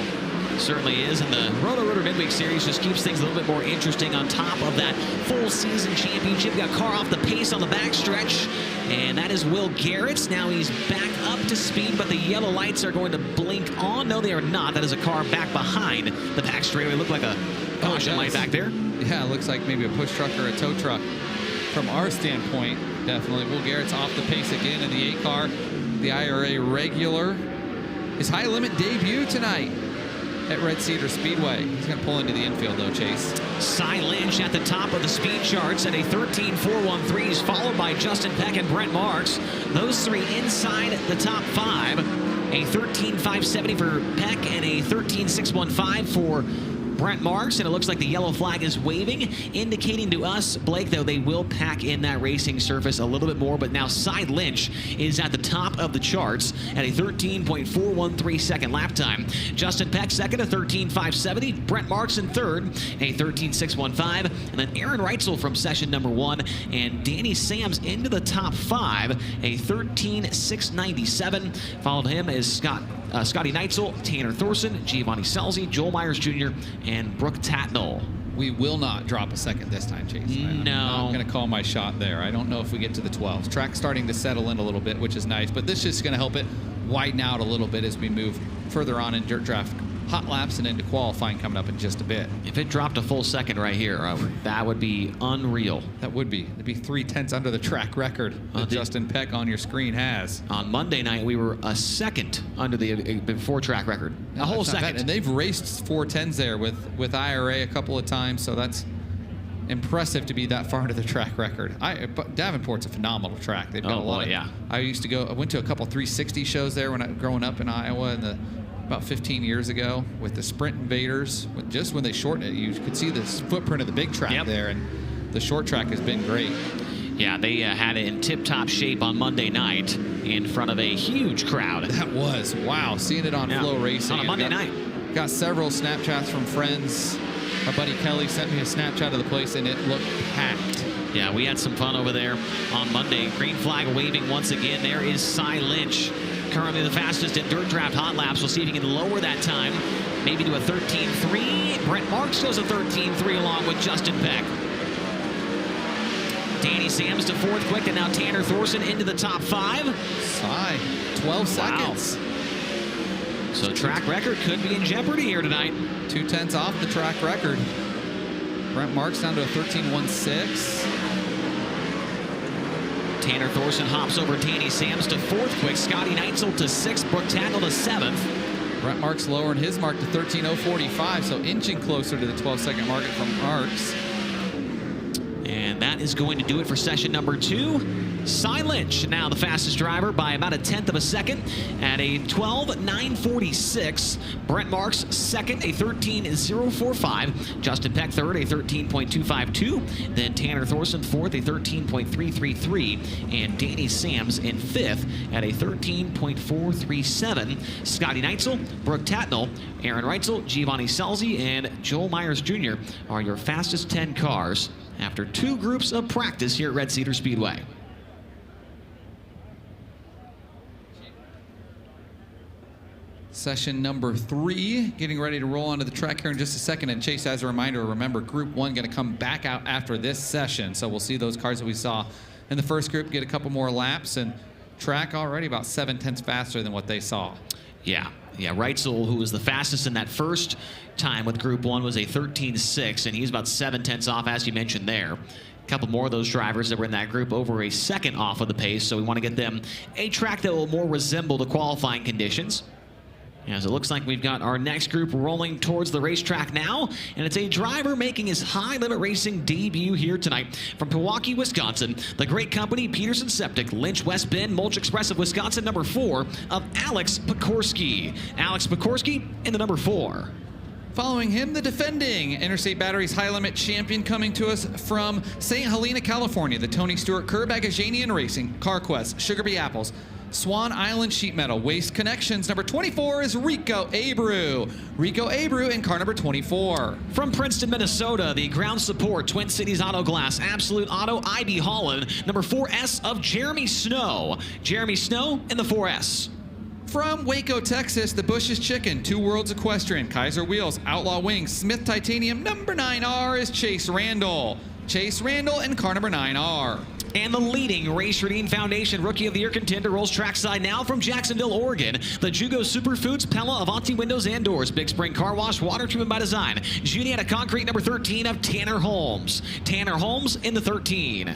Certainly is, and the Roto-Rooter Midweek Series just keeps things a little bit more interesting on top of that full season championship. Got car off the pace on the backstretch, and that is Will Garrett's. Now he's back up to speed, but the yellow lights are going to blink on. No, they are not. That is a car back behind the back straightaway. Look like a caution light back there. Yeah, it looks like maybe a push truck or a tow truck. From our standpoint, definitely. Will Garrett's off the pace again in the 8 car. The IRA regular. His high limit debut tonight at Red Cedar Speedway. He's going to pull into the infield, though, Chase. Cy Lynch at the top of the speed charts at a 13.413, followed by Justin Peck and Brent Marks. Those 3 inside the top 5. A 13.570 for Peck and a 13.615 for Brent Marks, and it looks like the yellow flag is waving, indicating to us, Blake, though they will pack in that racing surface a little bit more, but now Cy Lynch is at the top of the charts at a 13.413 second lap time. Justin Peck second, a 13.570. Brent Marks in third, a 13.615. And then Aaron Reitzel from session number 1 and Danny Sams into the top 5, a 13.697. Followed him is Scotty Neitzel, Tanner Thorson, Giovanni Salzi, Joel Myers Jr., and Brooke Tatnall. We will not drop a second this time, Chase. No. I'm not going to call my shot there. I don't know if we get to the 12s. Track's starting to settle in a little bit, which is nice, but this is going to help it widen out a little bit as we move further on in Dirt Draft hot laps and into qualifying coming up in just a bit. If it dropped a full second right here, that would be unreal. That would be. It'd be 3/10 under the track record that Justin Peck on your screen has. On Monday night, we were a second under the before track record. A whole second. And they've raced 410s there with IRA a couple of times, so that's impressive to be that far into the track record. But Davenport's a phenomenal track. They've got a lot. Yeah. I went to a couple 360 shows there when I growing up in Iowa about 15 years ago with the Sprint Invaders. Just when they shortened it, you could see the footprint of the big track there, and the short track has been great. Yeah, they had it in tip-top shape on Monday night in front of a huge crowd. That was, wow, seeing it on FloRacing. On a Monday night. Got several Snapchats from friends. My buddy Kelly sent me a Snapchat of the place, and it looked packed. Yeah, we had some fun over there on Monday. Green flag waving once again. There is Cy Lynch, currently the fastest at Dirt Draft hot laps. We'll see if he can lower that time, maybe to a 13.3. Brent Marks goes a 13.3 along with Justin Peck. Danny Sams to fourth quick, and now Tanner Thorson into the top 5. Cy, 12 seconds. So track record could be in jeopardy here tonight. 2/10 off the track record. Brent Marks down to a 13.16. Tanner Thorson hops over Danny Sams to fourth quick. Scotty Neitzel to 6th. Brooke Tatnall to 7th. Brent Marks lowering his mark to 13.045, so inching closer to the 12-second market from Marks. And that is going to do it for session number 2. Cy Lynch, now the fastest driver by about a 1/10 of a second at a 12.946. Brent Marks second, a 13.045. Justin Peck third, a 13.252. Then Tanner Thorson fourth, a 13.333. And Danny Sams in fifth at a 13.437. Scotty Neitzel, Brooke Tatnall, Aaron Reitzel, Giovanni Salzi, and Joel Myers Jr. are your fastest 10 cars after 2 groups of practice here at Red Cedar Speedway. Session number 3, getting ready to roll onto the track here in just a second. And Chase, as a reminder, remember Group 1 going to come back out after this session. So we'll see those cars that we saw in the first group get a couple more laps, and track already about 7/10 faster than what they saw. Yeah, Reitzel, who was the fastest in that first time with Group 1, was a 13.6, and he's about 7/10 off, as you mentioned there. A couple more of those drivers that were in that group over a second off of the pace, so we want to get them a track that will more resemble the qualifying conditions. As it looks like we've got our next group rolling towards the racetrack now, and it's a driver making his high-limit racing debut here tonight from Pewaukee, Wisconsin. The great company, Peterson Septic, Lynch, West Bend, Mulch Express of Wisconsin, number 4 of Alex Pekorski. Alex Pekorski in the number 4. Following him, the defending Interstate Batteries High Limit champion coming to us from St. Helena, California, the Tony Stewart Kerr Bagajanian Racing, CarQuest, Sugar Bee Apples, Swan Island Sheet Metal, Waste Connections. Number 24 is Rico Abreu. Rico Abreu in car number 24. From Princeton, Minnesota, the Ground Support, Twin Cities Auto Glass, Absolute Auto, IB Holland. Number 4S of Jeremy Snow. Jeremy Snow in the 4S. From Waco, Texas, the Bush's Chicken, Two Worlds Equestrian, Kaiser Wheels, Outlaw Wings, Smith Titanium. Number 9R is Chase Randall. Chase Randall in car number 9R. And the leading Race Redeem Foundation Rookie of the Year contender rolls trackside now from Jacksonville, Oregon. The Jugo Superfoods, Pella, Avanti Windows and Doors, Big Spring Car Wash, Water Treatment by Design. Juniata Concrete, number 13 of Tanner Holmes. Tanner Holmes in the 13.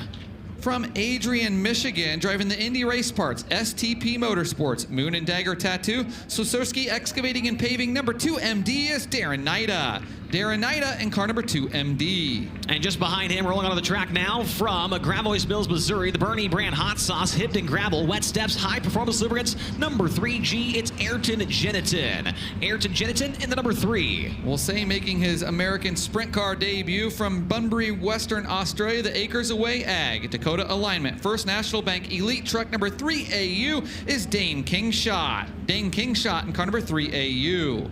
From Adrian, Michigan, driving the Indy Race Parts, STP Motorsports, Moon and Dagger Tattoo, Sosurski Excavating and Paving, number 2 MD is Darren Nida. Darren Nida in car number 2 MD. And just behind him, rolling onto the track now from Gravois Mills, Missouri, the Bernie brand Hot Sauce, Hipton Gravel, Wet Steps, High Performance Lubricants, number 3G, it's Ayrton Jeniton. Ayrton Jeniton in the number 3. We'll say making his American Sprint Car debut from Bunbury, Western Australia, the Acres Away Ag, Dakota Alignment, First National Bank Elite Truck number 3 AU is Dane Kingshot. Dane Kingshot in car number 3 AU.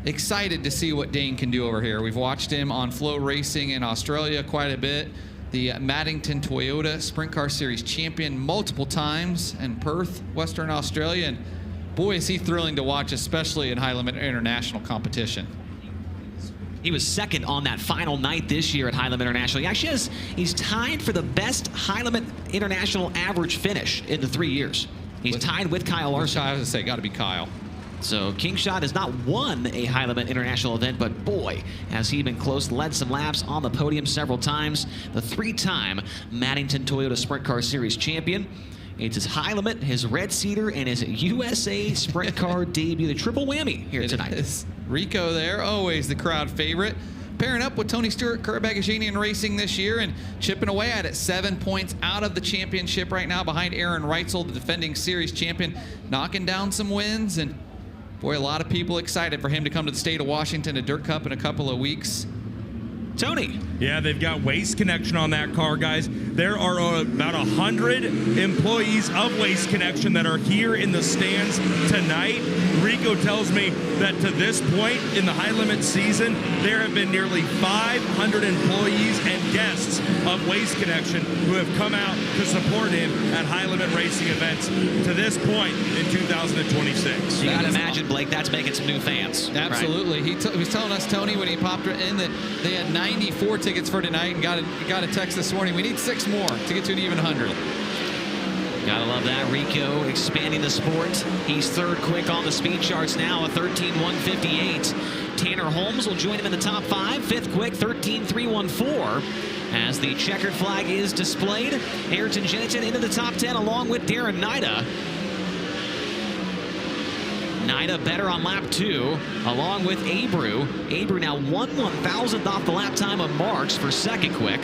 Excited to see what Dane can do over here. We've watched him on FloRacing in Australia quite a bit. The Maddington Toyota Sprint Car Series champion multiple times in Perth, Western Australia. And boy, is he thrilling to watch, especially in high limit international competition. He was second on that final night this year at High Limit International. He's tied for the best High Limit International average finish in the 3 years. He's tied with Kyle Larson. I was going to say, got to be Kyle. So Kingshot has not won a High Limit International event, but boy, has he been close, led some laps on the podium several times. The 3-time Maddington Toyota Sprint Car Series champion. It's his High Limit, his Red Cedar, and his USA Sprint Car debut. The triple whammy here tonight. It is. Rico there, always the crowd favorite. Pairing up with Tony Stewart, Kurt Bagajanian Racing this year and chipping away at it. 7 points out of the championship right now behind Aaron Reitzel, the defending series champion, knocking down some wins. And boy, a lot of people excited for him to come to the state of Washington, a Dirt Cup in a couple of weeks. Tony. Yeah, they've got Waste Connection on that car, guys. There are about 100 employees of Waste Connection that are here in the stands tonight. Rico tells me that to this point in the high limit season, there have been nearly 500 employees and guests of Waste Connection who have come out to support him at high limit racing events to this point in 2026. You got to imagine, Blake, that's making some new fans. Absolutely. Right? He was telling us, Tony, when he popped in that they had 94 tickets for tonight and got a text this morning. We need 6 more to get to an even 100. Gotta love that. Rico expanding the sport. He's third quick on the speed charts now, a 13.158. Tanner Holmes will join him in the top 5. Fifth quick, 13.314. As the checkered flag is displayed, Ayrton Jennington into the top 10 along with Darren Nida. Nida better on lap 2, along with Abreu. Abreu now 1/1000th off the lap time of Marks for second quick.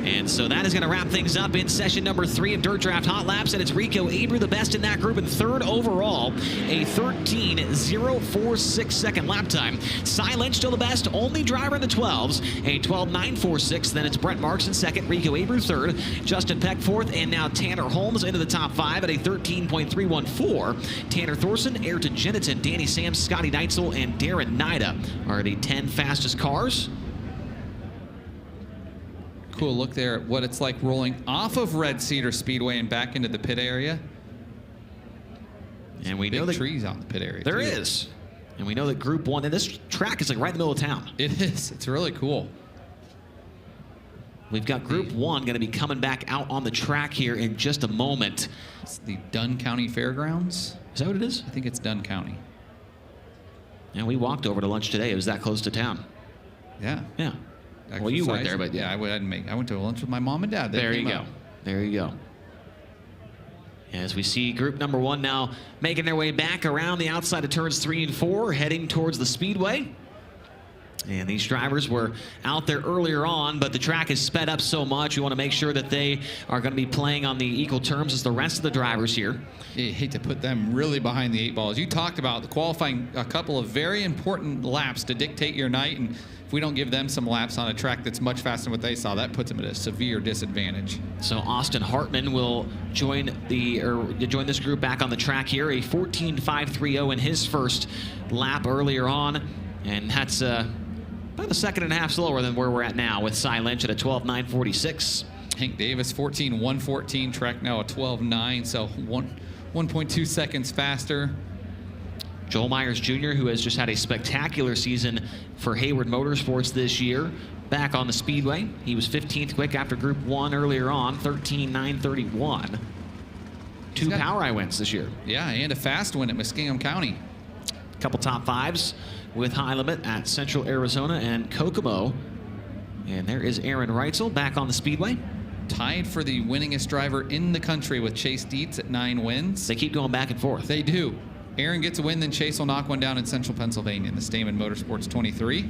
And so that is going to wrap things up in session number 3 of Dirt Draft Hot Laps. And it's Rico Abreu, the best in that group, and third overall, a 13.046 second lap time. Cy Lynch still the best, only driver in the 12s, a 12.946. Then it's Brent Marks in second, Rico Abreu third, Justin Peck fourth, and now Tanner Holmes into the top 5 at a 13.314. Tanner Thorson, Ayrton Jennington, Danny Sams, Scotty Neitzel, and Darren Nida are the 10 fastest cars. Cool look there at what it's like rolling off of Red Cedar Speedway and back into the pit area. And we big know that trees on the pit area. There too. is. And we know that Group 1, and this track is like right in the middle of town. It is. It's really cool. We've got Group 1 going to be coming back out on the track here in just a moment. It's the Dunn County Fairgrounds. Is that what it is? I think it's Dunn County. And we walked over to lunch today. It was that close to town. Yeah. Yeah. Well, you weren't there, but yeah, I went to lunch with my mom and dad. There you go. There you go. As we see group number 1 now making their way back around the outside of turns 3 and 4, heading towards the Speedway. And these drivers were out there earlier on, but the track is sped up so much, we want to make sure that they are going to be playing on the equal terms as the rest of the drivers here. You hate to put them really behind the 8 ball. As you talked about, the qualifying a couple of very important laps to dictate your night, and if we don't give them some laps on a track that's much faster than what they saw, that puts them at a severe disadvantage. So Austin Hartman will join this group back on the track here, a 14.530 in his first lap earlier on, and that's about a second and a half slower than where we're at now with Cy Lynch at a 12.946. Hank Davis 14.114, track now a 12.9, so 1.2 seconds faster. Joel Myers Jr., who has just had a spectacular season for Hayward Motorsports this year, back on the Speedway. He was 15th quick after Group 1 earlier on, 13.931. 2 Power Eye wins this year. Yeah, and a fast win at Muskingum County. A couple top 5s with High Limit at Central Arizona and Kokomo. And there is Aaron Reitzel back on the Speedway. Tied for the winningest driver in the country with Chase Dietz at 9 wins. They keep going back and forth. They do. Aaron gets a win, then Chase will knock one down in Central Pennsylvania in the Stamen Motorsports 23.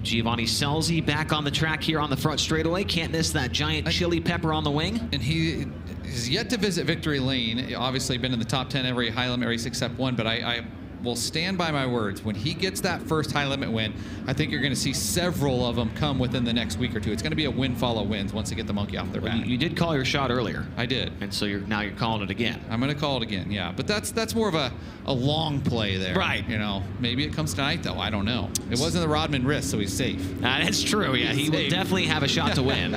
Giovanni Scelzi back on the track here on the front straightaway. Can't miss that giant chili pepper on the wing. And he is yet to visit Victory Lane. Obviously been in the top 10 every high limit race except one, but I will stand by my words. When he gets that first high limit win, I think you're going to see several of them come within the next week or two. It's going to be a win follow wins once they get the monkey off their back. You did call your shot earlier. I did. And so now you're calling it again. I'm going to call it again, yeah. But that's more of a long play there. Right. You know, maybe it comes tonight, though. I don't know. It wasn't the Rodman wrist, so he's safe. That's true, yeah. He will definitely have a shot to win.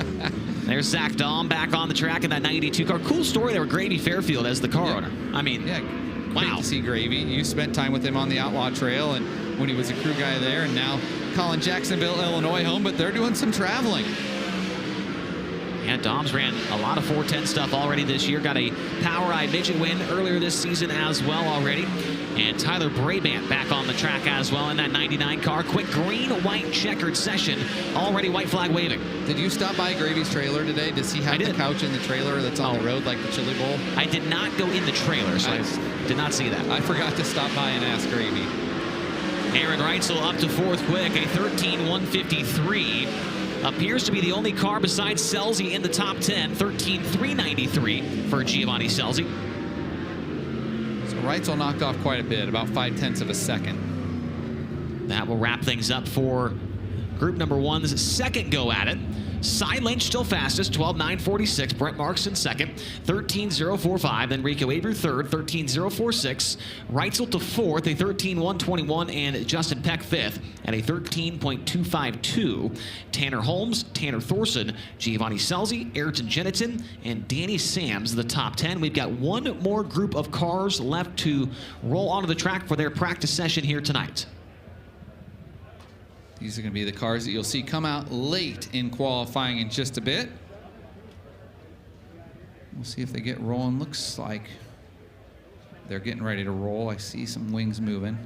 There's Zach Dahm back on the track in that 92 car. Cool story there with Gravy Fairfield as the car owner. I mean, yeah, wow. Great to see Gravy. You spent time with him on the Outlaw Trail and when he was a crew guy there, and now calling Jacksonville, Illinois home, but they're doing some traveling. Yeah, Dom's ran a lot of 410 stuff already this year. Got a Power-Eye midget win earlier this season as well already. And Tyler Brabant back on the track as well in that 99 car. Quick green-white checkered session. Already white flag waving. Did you stop by Gravy's trailer today? Does he have the couch in the trailer that's on the road like the Chili Bowl? I did not go in the trailer, so I did not see that. I forgot to stop by and ask Gravy. Aaron Reitzel up to fourth quick, a 13.153. Appears to be the only car besides Scelzi in the top 10, 13.393 for Giovanni Scelzi. So Reitzel knocked off quite a bit, about 0.5 of a second. That will wrap things up for group number one's second go at it. Cy Lynch still fastest, 12.946. Brent Marks in second, 13.045. Then Rico Abreu third, 13.046. Reitzel to fourth, a 13.121. And Justin Peck fifth at a 13.252. Tanner Holmes, Tanner Thorson, Giovanni Scelzi, Ayrton Jeniton, and Danny Sams the top 10. We've got one more group of cars left to roll onto the track for their practice session here tonight. These are going to be the cars that you'll see come out late in qualifying in just a bit. We'll see if they get rolling. Looks like they're getting ready to roll. I see some wings moving.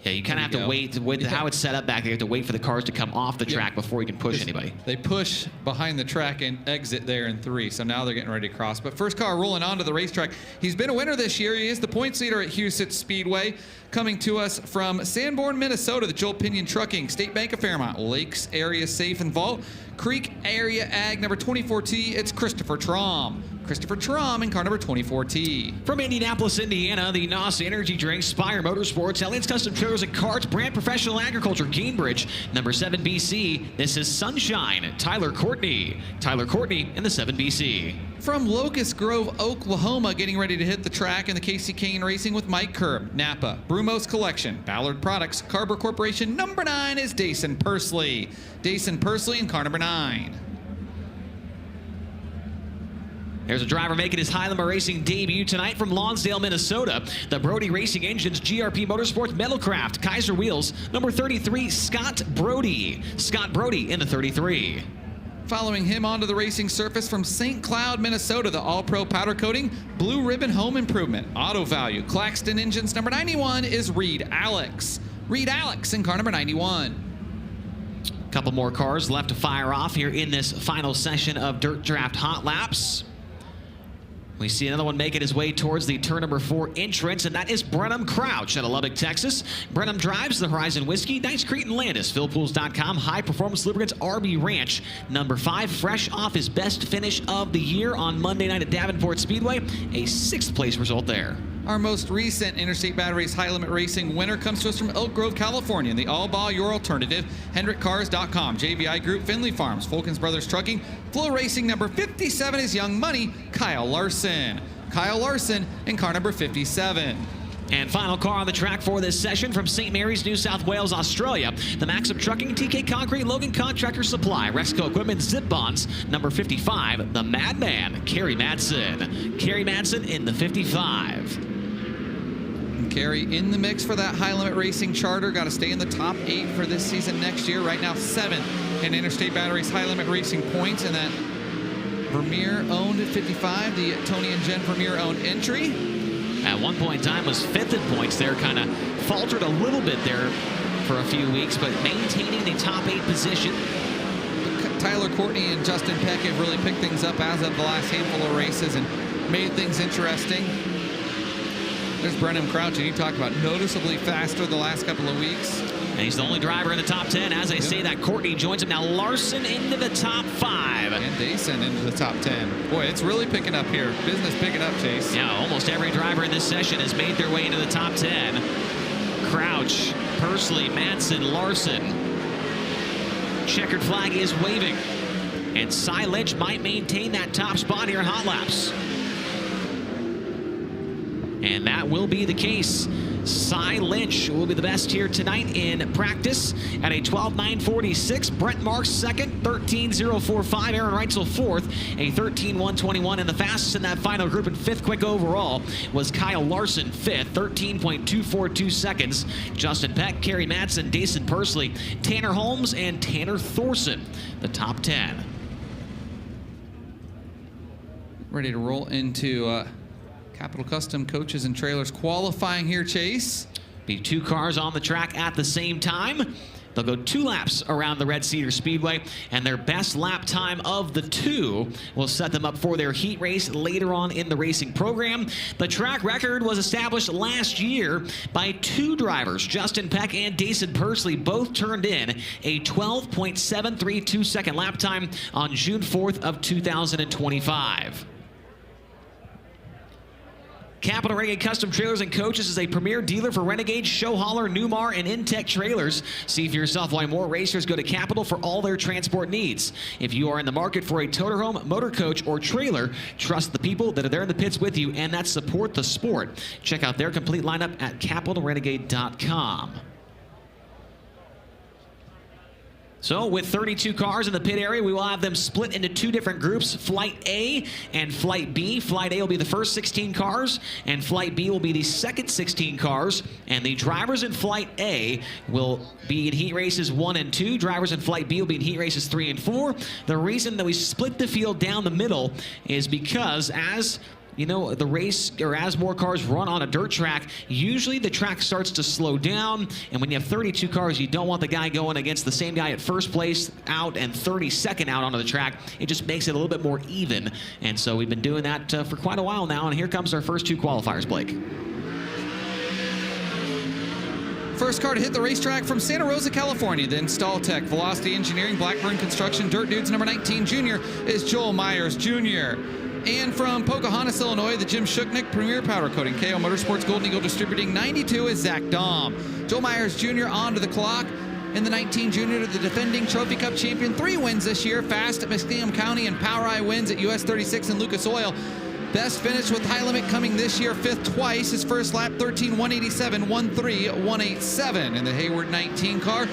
Yeah, you kind of have to wait with how it's set up back there. You have to wait for the cars to come off the track before you can push anybody. They push behind the track and exit there in 3. So now they're getting ready to cross. But first car rolling onto the racetrack. He's been a winner this year. He is the points leader at Houston Speedway. Coming to us from Sanborn, Minnesota, the Joel Pinion Trucking, State Bank of Fairmont, Lakes Area Safe and Vault, Creek Area Ag number 24T. It's Christopher Traum. Christopher Traum in car number 24T. From Indianapolis, Indiana, the NOS Energy Drink, Spire Motorsports, Elliot's Custom Trailers and Carts, Brand Professional Agriculture, Cambridge, number 7 BC. This is Sunshine, Tyler Courtney. Tyler Courtney in the 7 BC. From Locust Grove, Oklahoma, getting ready to hit the track in the Casey Kane Racing with Mike Kerb, Napa, Brumos Collection, Ballard Products, Carver Corporation. Number 9 is Dason Pursley. Dason Pursley in car number 9. There's a driver making his Highlander Racing debut tonight from Lonsdale, Minnesota. The Brody Racing Engines, GRP Motorsports, Metalcraft, Kaiser Wheels, number 33, Scott Brody. Scott Brody in the 33. Following him onto the racing surface from St. Cloud, Minnesota, the All-Pro Powder Coating, Blue Ribbon Home Improvement, Auto Value, Claxton Engines, number 91 is Reed Alex. Reed Alex in car number 91. Couple more cars left to fire off here in this final session of Dirt Draft Hot Laps. We see another one making his way towards the turn number 4 entrance, and that is Brenham Crouch out of Lubbock, Texas. Brenham drives the Horizon Whiskey, Dice Crete and Landis, PhilPools.com, High Performance Lubricants, RB Ranch. Number 5, fresh off his best finish of the year on Monday night at Davenport Speedway. A 6th place result there. Our most recent Interstate Batteries High Limit Racing winner comes to us from Elk Grove, California. The All Ball Your Alternative, HendrickCars.com, JVI Group, Finley Farms, Fulkins Brothers Trucking, FloRacing number 57 is Young Money, Kyle Larson. Kyle Larson in car number 57. And final car on the track for this session from St. Mary's, New South Wales, Australia. The Maxim Trucking, TK Concrete, Logan Contractor Supply, Rexco Equipment, Zip Bonds, number 55, the Madman, Kerry Madsen. Kerry Madsen in the 55. Kerry in the mix for that high limit racing charter. Got to stay in the top 8 for this season next year. Right now, 7th in Interstate Batteries high limit racing points in that Vermeer owned 55, the Tony and Jen Vermeer owned entry. At one point in time was 5th in points there, kind of faltered a little bit there for a few weeks, but maintaining the top 8 position. Tyler Courtney and Justin Peck have really picked things up as of the last handful of races and made things interesting. There's Brenham Crouch, and you talked about noticeably faster the last couple of weeks. And he's the only driver in the top 10. As I say that, Courtney joins him now. Larson into the top 5. And Dason into the top 10. Boy, it's really picking up here. Business picking up, Chase. Yeah, almost every driver in this session has made their way into the top 10. Crouch, Pursley, Madsen, Larson. Checkered flag is waving. And Cy Lynch might maintain that top spot here in Hot Laps. And that will be the case. Cy Lynch will be the best here tonight in practice at a 12.946. Brent Marks second, 13.045. Aaron Reitzel fourth, a 13.121. And the fastest in that final group and fifth quick overall was Kyle Larson, fifth, 13.242 seconds. Justin Peck, Kerry Madsen, Dason Pursley, Tanner Holmes, and Tanner Thorson, the top 10. Ready to roll into Capital Custom Coaches and Trailers qualifying here, Chase. Be 2 cars on the track at the same time. They'll go 2 laps around the Red Cedar Speedway, and their best lap time of the 2 will set them up for their heat race later on in the racing program. The track record was established last year by 2 drivers. Justin Peck and Dason Pursley both turned in a 12.732 second lap time on June 4th of 2025. Capital Renegade Custom Trailers and Coaches is a premier dealer for Renegade, Show Hauler, Newmar, and Intech trailers. See for yourself why more racers go to Capital for all their transport needs. If you are in the market for a toterhome, motor coach, or trailer, trust the people that are there in the pits with you and that support the sport. Check out their complete lineup at capitalrenegade.com. So with 32 cars in the pit area, we will have them split into 2 different groups, Flight A and Flight B. Flight A will be the first 16 cars, and Flight B will be the second 16 cars. And the drivers in Flight A will be in heat races 1 and 2. Drivers in Flight B will be in heat races 3 and 4. The reason that we split the field down the middle is because as you know, the race, or as more cars run on a dirt track, usually the track starts to slow down. And when you have 32 cars, you don't want the guy going against the same guy at first place out and 32nd out onto the track. It just makes it a little bit more even. And so we've been doing that for quite a while now. And here comes our first 2 qualifiers, Blake. First car to hit the racetrack from Santa Rosa, California, the Install Tech, Velocity Engineering, Blackburn Construction, Dirt Dudes, number 19 junior is Joel Myers Jr. And from Pocahontas, Illinois, the Jim Shuknick Premier Powder Coating, KO Motorsports, Golden Eagle Distributing, 92 is Zach Dahm. Joel Myers Jr. onto the clock. In the 19 junior, the defending Trophy Cup champion, 3 wins this year, fast at Muskingum County and Power Eye wins at US 36 and Lucas Oil. Best finish with High Limit coming this year, 5th twice. His first lap, 13.187, 1.3.187 in the Hayward 19 car.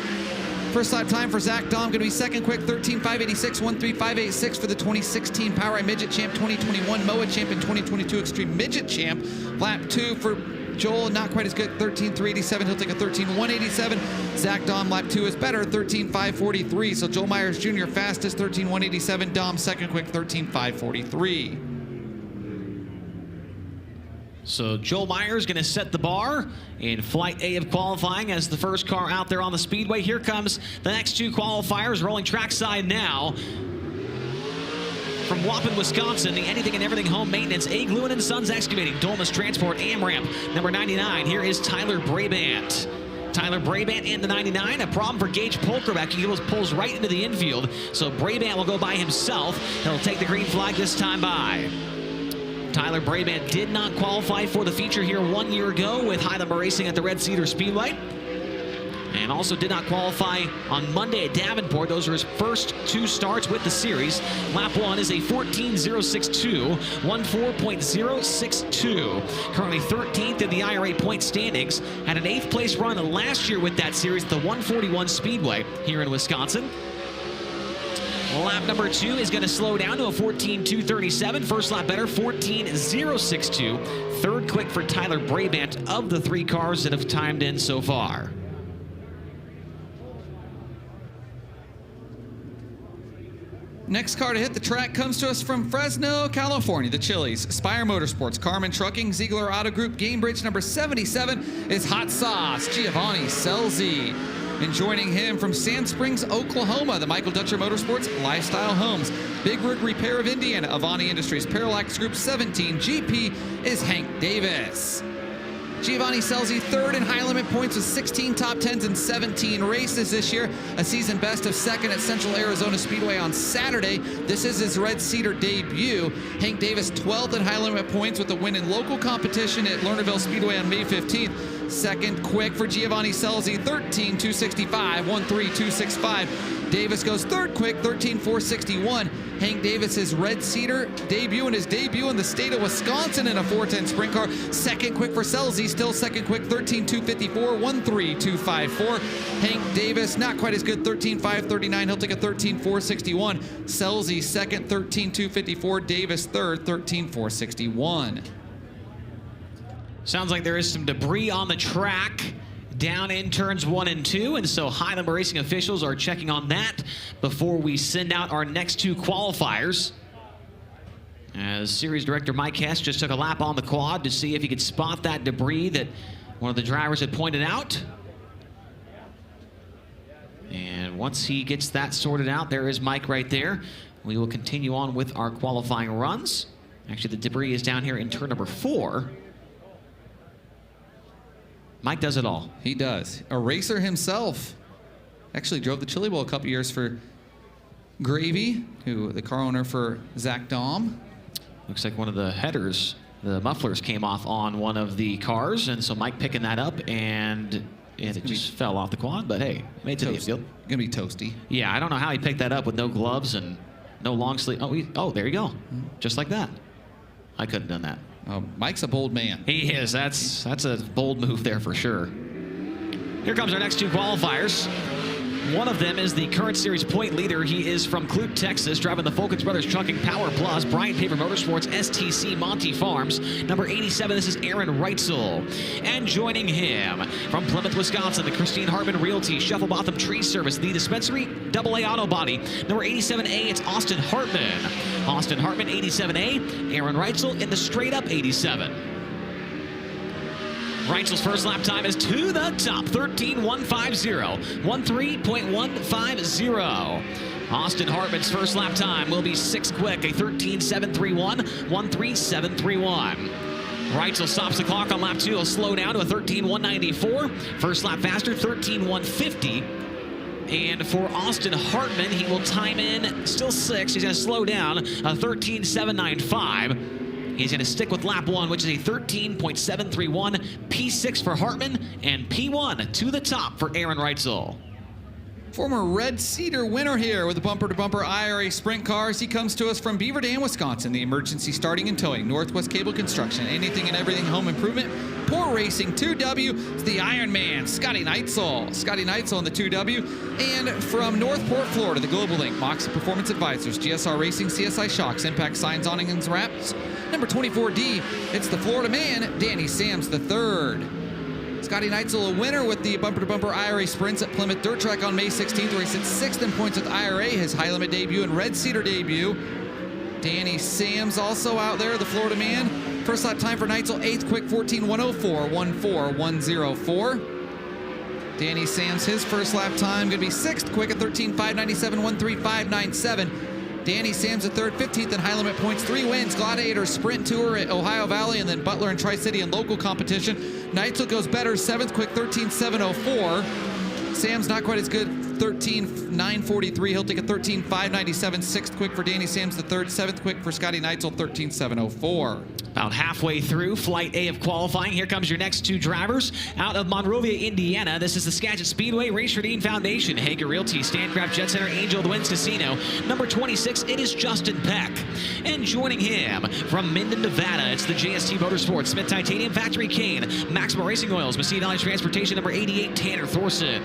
First lap time for Zach Dahm going to be second quick, 13.586, 1.3586 for the 2016 Power Eye Midget Champ, 2021 MOA Champ, and 2022 Extreme Midget Champ. Lap 2 for Joel, not quite as good, 13.387. He'll take a 13.187. Zach Dahm, lap 2 is better, 13.543. So Joel Myers Jr. fastest, 13.187. Dahm second quick, 13.543. So Joel Myers going to set the bar in Flight A of qualifying as the first car out there on the speedway. Here comes the next 2 qualifiers rolling trackside now. From Waupun, Wisconsin, the Anything and Everything Home Maintenance, A. Gluen & Sons Excavating, Dolmus Transport, AmRamp, number 99. Here is Tyler Brabant. Tyler Brabant in the 99. A problem for Gage Polkerbeck. He pulls right into the infield. So Brabant will go by himself. He'll take the green flag this time by. Tyler Brabant did not qualify for the feature here 1 year ago with High Limit Racing at the Red Cedar Speedway. And also did not qualify on Monday at Davenport. Those are his first 2 starts with the series. Lap 1 is a 14.062, 14.062. Currently 13th in the IRA point standings. Had an 8th place run last year with that series at the 141 Speedway here in Wisconsin. Lap number 2 is going to slow down to a 14.237. First lap better, 14.062. Third quick for Tyler Brabant of the 3 cars that have timed in so far. Next car to hit the track comes to us from Fresno, California, the Chili's, Spire Motorsports, Carmen Trucking, Ziegler Auto Group, Gamebridge number 77 is Hot Sauce, Giovanni Selzy. And joining him from Sand Springs, Oklahoma, the Michael Dutcher Motorsports, Lifestyle Homes, Big Rig Repair of Indiana, Avani Industries, Parallax Group 17, GP is Hank Davis. Giovanni Selzy third in high limit points with 16 top 10s and 17 races this year. A season best of second at Central Arizona Speedway on Saturday. This is his Red Cedar debut. Hank Davis 12th in high limit points with a win in local competition at Lernerville Speedway on May 15th. Second quick for Giovanni Selzy, 13.265, 13.265. Davis goes third quick, 13.461. Hank Davis's Red Cedar debut in the state of Wisconsin in a 410 sprint car. Second quick for Selzy, still second quick, 13.254, 13.254. Hank Davis, not quite as good, 13.539. He'll take a 13.461. Selzy second, 13.254. Davis third, 13.461. Sounds like there is some debris on the track down in turns 1 and 2, and so Highland Racing officials are checking on that before we send out our next 2 qualifiers. As Series Director Mike Hess just took a lap on the quad to see if he could spot that debris that one of the drivers had pointed out. And once he gets that sorted out, there is Mike right there. We will continue on with our qualifying runs. Actually, the debris is down here in turn number 4. Mike does it all. He does. A racer himself. Actually drove the Chili Bowl a couple years for Gravy, who the car owner for Zach Dahm. Looks like one of the headers, the mufflers came off on one of the cars, and so Mike picking that up, and it just fell off the quad, but hey, made it to the infield. Gonna be toasty. Yeah, I don't know how he picked that up with no gloves and no long sleeve. Oh, there you go. Just like that. I couldn't have done that. Mike's a bold man. He is. That's a bold move there for sure. Here comes our next 2 qualifiers. One of them is the current series point leader. He is from Clute, Texas, driving the Folkets Brothers Trucking Power Plus, Bryant Paper Motorsports, STC Monty Farms. Number 87, this is Aaron Reitzel. And joining him from Plymouth, Wisconsin, the Christine Hartman Realty, Shufflebotham Tree Service, the Dispensary, AA Auto Body. Number 87A, it's Austin Hartman. Austin Hartman, 87A. Aaron Reitzel in the straight up 87. Reitzel's first lap time is to the top, 13.150, 13.150. Austin Hartman's first lap time will be 6 quick, a 13.731, 13.731. Reitzel stops the clock on lap 2. He'll slow down to a 13.194. First lap faster, 13.150. And for Austin Hartman, he will time in still 6. He's going to slow down a 13.795. He's going to stick with lap 1, which is a 13.731, P6 for Hartman, and P1 to the top for Aaron Reitzel. Former Red Cedar winner here with the bumper-to-bumper IRA sprint cars. He comes to us from Beaver Dam, Wisconsin. The emergency starting and towing, Northwest Cable Construction, anything and everything home improvement. Poor Racing 2W, it's the Iron Man, Scotty Neitzel. Scotty Neitzel in the 2W. And from Northport, Florida, the Global Link, Moxie Performance Advisors, GSR Racing, CSI Shocks, Impact Signs, Awnings, Wraps. Number 24D, it's the Florida man, Danny Sams III. Scotty Neitzel, a winner with the bumper-to-bumper IRA sprints at Plymouth Dirt Track on May 16th, where he sits 6th in points with IRA, his high limit debut and Red Cedar debut. Danny Sams also out there, the Florida man. First lap time for Neitzel, 8th quick, 14.104, 14.104. Danny Sams, his first lap time, going to be 6th quick at 13.597, 13.597. Danny Sams the third, 15th in high limit points, 3 wins, Gladiator Sprint Tour at Ohio Valley, and then Butler and Tri-City in local competition. Neitzel goes better, 7th quick, 13.704. Sams not quite as good, 13.943. He'll take a 13.597, 6th quick for Danny Sams the third, 7th quick for Scotty Neitzel, 13.704. About halfway through Flight A of qualifying. Here comes your next 2 drivers out of Monrovia, Indiana. This is the Skagit Speedway, Race for Dean Foundation, Hager Realty, Stancraft Jet Center, Angel of the Winds Casino. Number 26, it is Justin Peck. And joining him from Minden, Nevada, it's the JST Motorsports, Smith Titanium, Factory Cane, Maxima Racing Oils, Messina Valley Transportation, number 88, Tanner Thorson.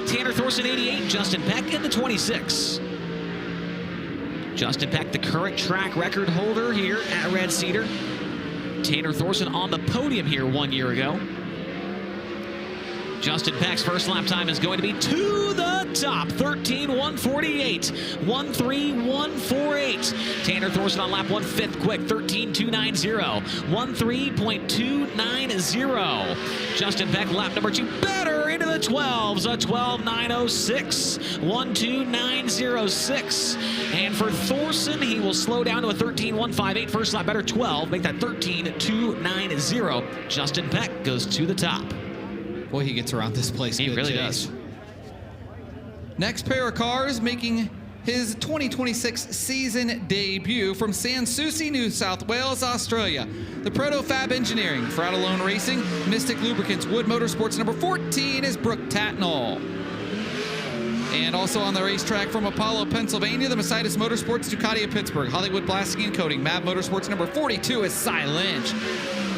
Tanner Thorson, 88, Justin Peck in the 26. Justin Peck, the current track record holder here at Red Cedar. Tanner Thorson on the podium here 1 year ago. Justin Peck's first lap time is going to be to the top, 13.148, 13.148. Tanner Thorson on lap 1, 5th quick, 13.290, 13.290. Justin Peck, lap number 2, better into the 12s, a 12.906, 12.906. And for Thorson, he will slow down to a 13.158, first lap better, 12, make that 13.290. Justin Peck goes to the top. Boy, he gets around this place. He really does. Next pair of cars making his 2026 season debut from Sanssouci, New South Wales, Australia. The Protofab Engineering, Fratellone Racing, Mystic Lubricants, Wood Motorsports number 14 is Brooke Tatnall. And also on the racetrack from Apollo, Pennsylvania, the Mercedes Motorsports, Ducati of Pittsburgh, Hollywood Plastic and Coating, Mab Motorsports number 42 is Cy Lynch.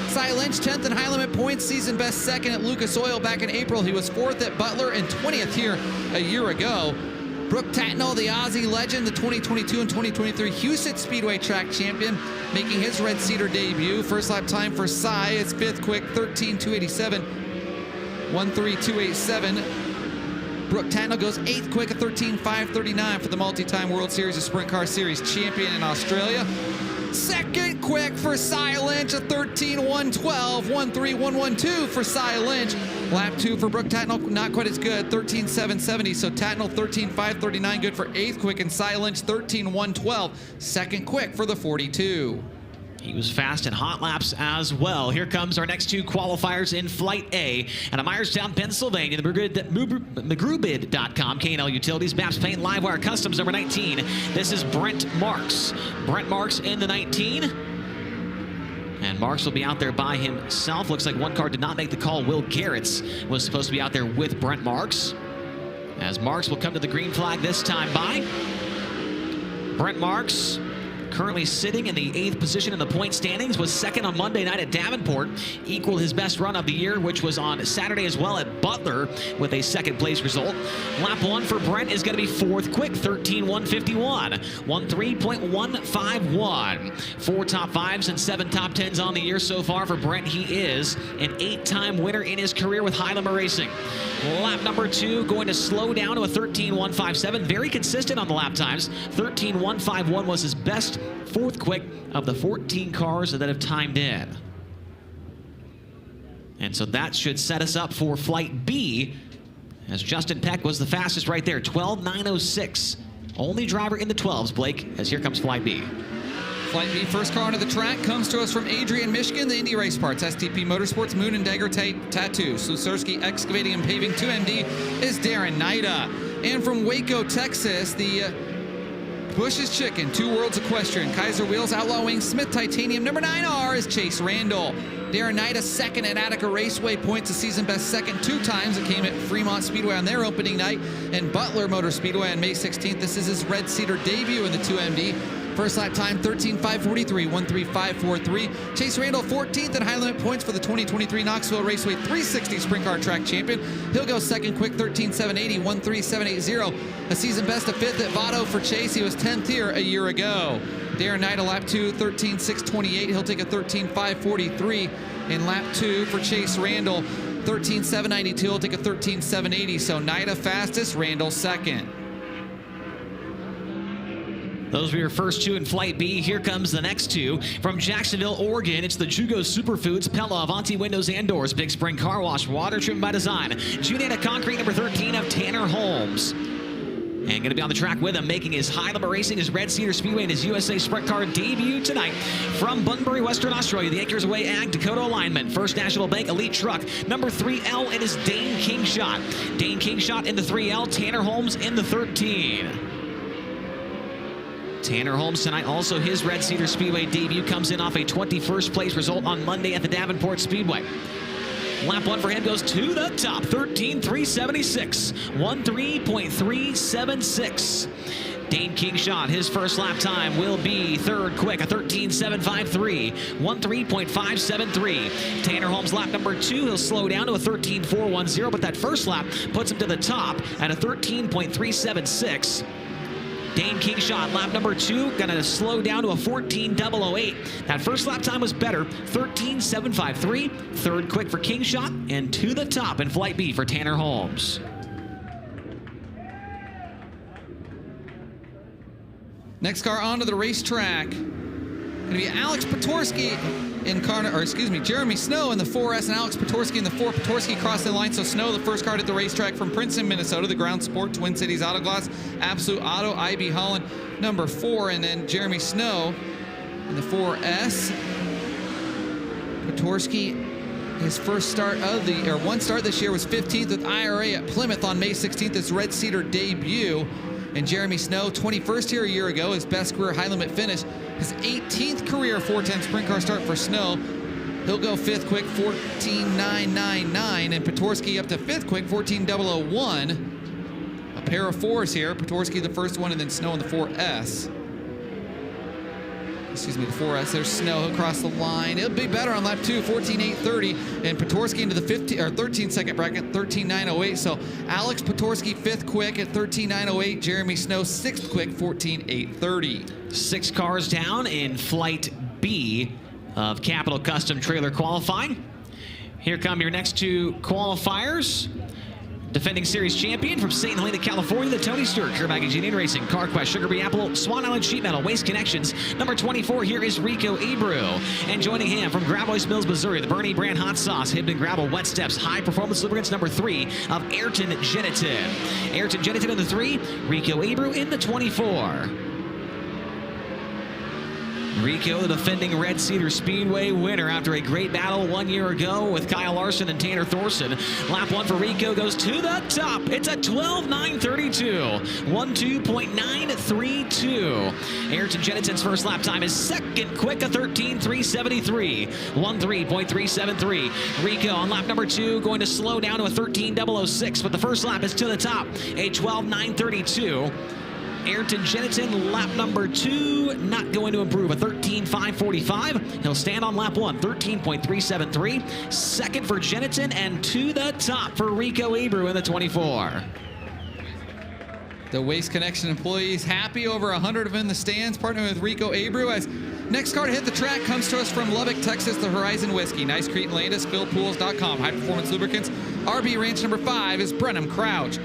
Cy Lynch, 10th in high limit points, season best second at Lucas Oil back in April. He was 4th at Butler and 20th here a year ago. Brooke Tatnall, the Aussie legend, the 2022 and 2023 Houston Speedway track champion, making his Red Cedar debut. First lap time for Cy is 5th quick, 13.287, 1.3287. Brooke Tatnall goes 8th quick, a 13.539 for the multi-time World Series of Sprint Car Series champion in Australia. Second quick for Cy Lynch, a 13.112, 1.3112 for Cy Lynch. Lap 2 for Brooke Tatnall, not quite as good, 13.770. So Tatnall 13.539, good for 8th quick, and Cy Lynch 13.112, second quick for the 42. He was fast in hot laps as well. Here comes our next two qualifiers in Flight A. And at Myerstown, Pennsylvania, the McGrewbid.com, K&L Utilities, Maps Paint, Livewire Customs, number 19. This is Brent Marks. Brent Marks in the 19. And Marks will be out there by himself. Looks like one car did not make the call. Will Garrett's was supposed to be out there with Brent Marks. As Marks will come to the green flag this time by. Brent Marks, currently sitting in the 8th position in the point standings, was second on Monday night at Davenport, equaled his best run of the year, which was on Saturday as well at Butler with a second place result. Lap 1 for Brent is going to be 4th quick, 13.151, 13.151. 4 top 5s and 7 top 10s on the year so far for Brent. He is an 8-time winner in his career with high limit racing. Lap number 2 going to slow down to a 13.157, very consistent on the lap times. 13.151 was his best 4th quick of the 14 cars that have timed in. And so that should set us up for Flight B, as Justin Peck was the fastest right there, 12.906. Only driver in the 12s, Blake, as here comes Flight B. Flight B, first car onto the track, comes to us from Adrian, Michigan, the Indy Race Parts, STP Motorsports, Moon and Dagger Tattoo, Sluserski Excavating and Paving, 2MD is Darren Nida. And from Waco, Texas, the Bush's Chicken, Two Worlds Equestrian, Kaiser Wheels, Outlaw Wing, Smith Titanium, number 9R is Chase Randall. Darren Nida, second at Attica Raceway, points a season best second 2 times. It came at Fremont Speedway on their opening night and Butler Motor Speedway on May 16th. This is his Red Cedar debut in the 2MD. First lap time, 13.543, 1.3543. Chase Randall, 14th at high limit points for the 2023 Knoxville Raceway 360 Sprint Car Track Champion. He'll go second quick, 13.780, 1.3780. A season best of 5th at Votto for Chase. He was 10th here a year ago. Darren Nida, lap 2, 13.628. He'll take a 13.543 in lap 2 for Chase Randall. 13.792. He'll take a 13.780. So Nida fastest, Randall second. Those were your first 2 in Flight B. Here comes the next 2. From Jacksonville, Oregon, it's the Jugo Superfoods, Pella, Avanti Windows and Doors, Big Spring Car Wash, Water Trim by Design, Juneta Concrete, number 13 of Tanner Holmes. And going to be on the track with him, making his high limit racing, his Red Cedar Speedway, and his USA Sprint Car debut tonight. From Bunbury, Western Australia, the Acres Away Ag, Dakota Alignment, First National Bank Elite Truck, number 3L, it is Dane Kingshot. Dane Kingshot in the 3L, Tanner Holmes in the 13. Tanner Holmes tonight, also his Red Cedar Speedway debut, comes in off a 21st place result on Monday at the Davenport Speedway. Lap 1 for him goes to the top, 13.376, 13.376. Dane Kingshot, his first lap time will be 3rd quick, a 13.753, 13.573. Tanner Holmes, lap number 2, he'll slow down to a 13.410, but that first lap puts him to the top at a 13.376. Dane Kingshot, lap number 2, gonna slow down to a 14.008. That first lap time was better, 13.753. 3rd quick for Kingshot, and to the top in Flight B for Tanner Holmes. Next car onto the racetrack. Gonna be Alex Patorsky Jeremy Snow in the 4S and Alex Patorsky in the 4. Patorsky crossed the line, so Snow, the first car at the racetrack from Princeton, Minnesota, the Ground Sport, Twin Cities Auto Glass, Absolute Auto, IB Holland, number 4, and then Jeremy Snow in the 4S. Patorsky, his first start of one start this year was 15th with IRA at Plymouth on May 16th, his Red Cedar debut. And Jeremy Snow, 21st here a year ago, his best career high limit finish. His 18th career 410 sprint car start for Snow. He'll go 5th quick, 14.999, and Petorsky up to 5th quick, 14.001. A pair of 4s here. Petorsky the first one, and then Snow in the 4S. Excuse me, the 4S. There's Snow across the line. It'll be better on lap 2, 14.830, and Petorsky into the 13-second bracket, 13.908. So Alex Petorsky 5th quick at 13.908. Jeremy Snow 6th quick, 14.830. 6 cars down in Flight B of Capital Custom Trailer Qualifying. Here come your next 2 qualifiers. Defending series champion from St. Helena, California, the Tony Stewart Kermack Engineering Racing, CarQuest, Sugar Bee Apple, Swan Island Sheet Metal, Waste Connections. Number 24 here is Rico Abreu. And joining him from Grabois Mills, Missouri, the Bernie Brand Hot Sauce, Hibden Gravel, Wet Steps, High Performance Lubricants, number 3 of Ayrton Genitin. Ayrton Genitin in the 3, Rico Abreu in the 24. Rico, the defending Red Cedar Speedway winner after a great battle 1 year ago with Kyle Larson and Tanner Thorson. Lap 1 for Rico goes to the top. It's a 12.932, 12.932. Ayrton Genitin's first lap time is second quick, a 13.373, 13.373. Rico on lap number 2 going to slow down to a 13.006, but the first lap is to the top, a 12.932. Ayrton Genitin, lap number 2, not going to improve, a 13.545. He'll stand on lap 1, 13.373. Second for Genitin, and to the top for Rico Abreu in the 24. The Waste Connection employees happy, over 100 of them in the stands, partnering with Rico Abreu. As next car to hit the track comes to us from Lubbock, Texas, the Horizon Whiskey. Nice Crete Landis, PhilPools.com. High Performance Lubricants. RB Ranch number 5 is Brenham Crouch.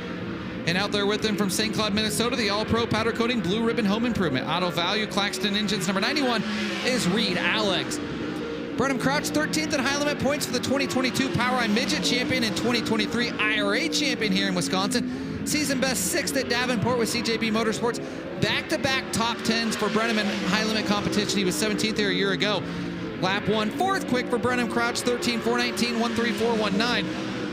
And out there with them from St. Cloud, Minnesota, the All-Pro Powder Coating Blue Ribbon Home Improvement. Auto Value, Claxton Engines, number 91 is Reed Alex. Brenham Crouch, 13th in high limit points for the 2022 POWRi Midget Champion and 2023 IRA Champion here in Wisconsin. Season best 6th at Davenport with CJB Motorsports. Back-to-back top 10s for Brenham in high limit competition. He was 17th there a year ago. Lap 1, 4th quick for Brenham Crouch, 13.419, 13419.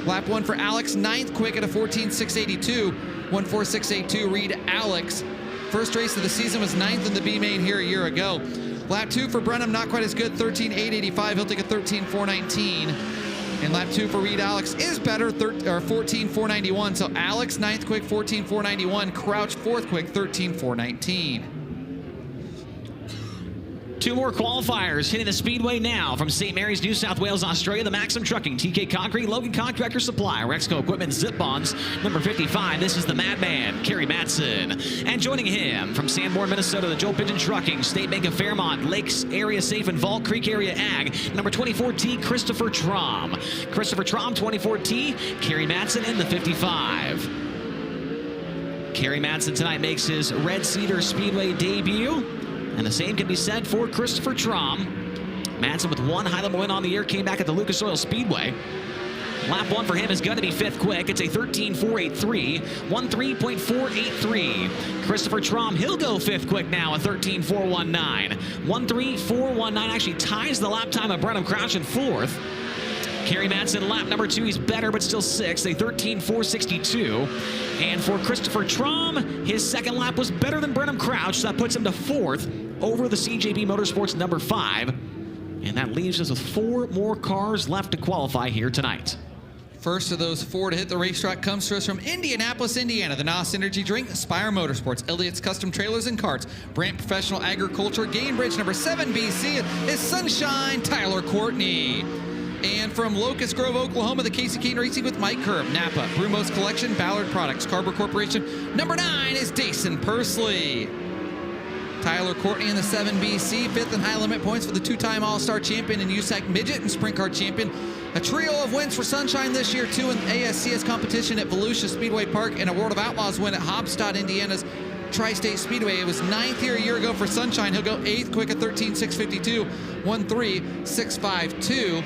Lap 1 for Alex, 9th quick at a 14.682, 14682. Reed Alex. First race of the season was 9th in the B main here a year ago. Lap 2 for Brenham, not quite as good, 13.885. He'll take a 13.419. And lap 2 for Reed Alex is better, 14.491. So Alex, 9th quick, 14.491. Crouch, 4th quick, 13.419. 2 more qualifiers hitting the Speedway now from St. Mary's, New South Wales, Australia. The Maxim Trucking, TK Concrete, Logan Contractor Supply, Rexco Equipment, Zip Bonds. Number 55, this is the Madman, Kerry Madsen. And joining him from Sanborn, Minnesota, the Joe Pigeon Trucking, State Bank of Fairmont, Lakes Area Safe and Vault Creek Area Ag. Number 24T, Christopher Trom. Christopher Trom, 24T, Kerry Madsen in the 55. Kerry Madsen tonight makes his Red Cedar Speedway debut. And the same can be said for Christopher Trom. Madsen with 1 high limit win on the year, came back at the Lucas Oil Speedway. Lap 1 for him is going to be 5th quick. It's a 13.483, 13.483. Christopher Trom, he'll go 5th quick now, a 13.419. 13.419 actually ties the lap time of Brenham Crouch in 4th. Kerry Madsen, lap number 2, he's better, but still 6th, a 13.462. And for Christopher Trom, his second lap was better than Brenham Crouch, so that puts him to 4th over the CJB Motorsports number 5. And that leaves us with 4 more cars left to qualify here tonight. First of those 4 to hit the racetrack comes to us from Indianapolis, Indiana. The NOS Energy Drink, Aspire Motorsports, Elliott's Custom Trailers and Carts, Brant Professional Agriculture, Gainbridge number 7 BC is Sunshine Tyler Courtney. And from Locust Grove, Oklahoma, the Casey Kane Racing with Mike Curb, Napa, Brumos Collection, Ballard Products, Carver Corporation. Number 9 is Dason Pursley. Tyler Courtney in the 7BC, 5th in high limit points for the 2-time All-Star champion and USAC Midget and Sprint Car champion. A trio of wins for Sunshine this year, 2 in ASCS competition at Volusia Speedway Park and a World of Outlaws win at Hobstadt, Indiana's Tri-State Speedway. It was 9th here a year ago for Sunshine. He'll go 8th quick at 13.652, 13.652.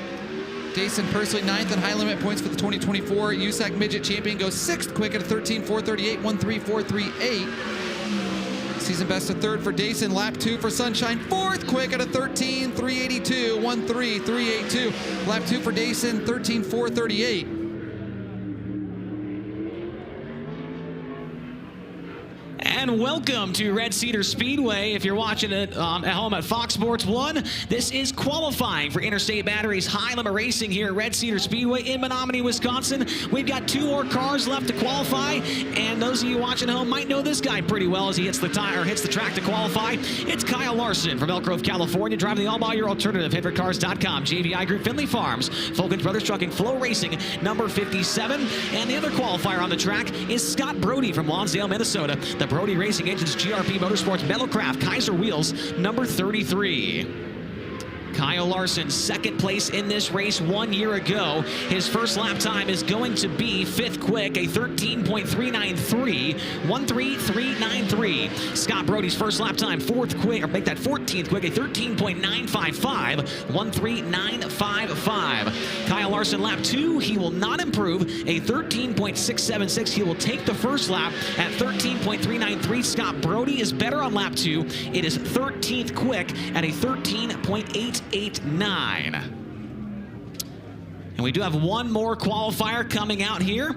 Dason Pursley, 9th in high limit points for the 2024 USAC Midget Champion, goes 6th quick at a 13.438, 13.438. Season best of 3rd for Dason, lap 2 for Sunshine, 4th quick at a 13.382, 13.382. Lap 2 for Dason, 13.438. And welcome to Red Cedar Speedway. If you're watching it at home at Fox Sports 1, this is qualifying for Interstate Battery's High Limit Racing here at Red Cedar Speedway in Menominee, Wisconsin. We've got 2 more cars left to qualify, and those of you watching at home might know this guy pretty well as he hits the track to qualify. It's Kyle Larson from Elk Grove, California, driving the all-by-year alternative, HitForCars.com, JVI Group, Finley Farms, Fulkins Brothers Trucking, FloRacing, number 57. And the other qualifier on the track is Scott Brody from Lonsdale, Minnesota. The Brody Racing Engines GRP Motorsports Metalcraft Kaiser Wheels, number 33. Kyle Larson, second place in this race 1 year ago. His first lap time is going to be 5th quick, a 13.393, 13393. Scott Brody's first lap time, 4th quick, or make that 14th quick, a 13.955, 13955. Kyle Larson, lap 2, he will not improve, a 13.676. He will take the first lap at 13.393. Scott Brody is better on lap 2. It is 13th quick at a 13.889. And we do have one more qualifier coming out here,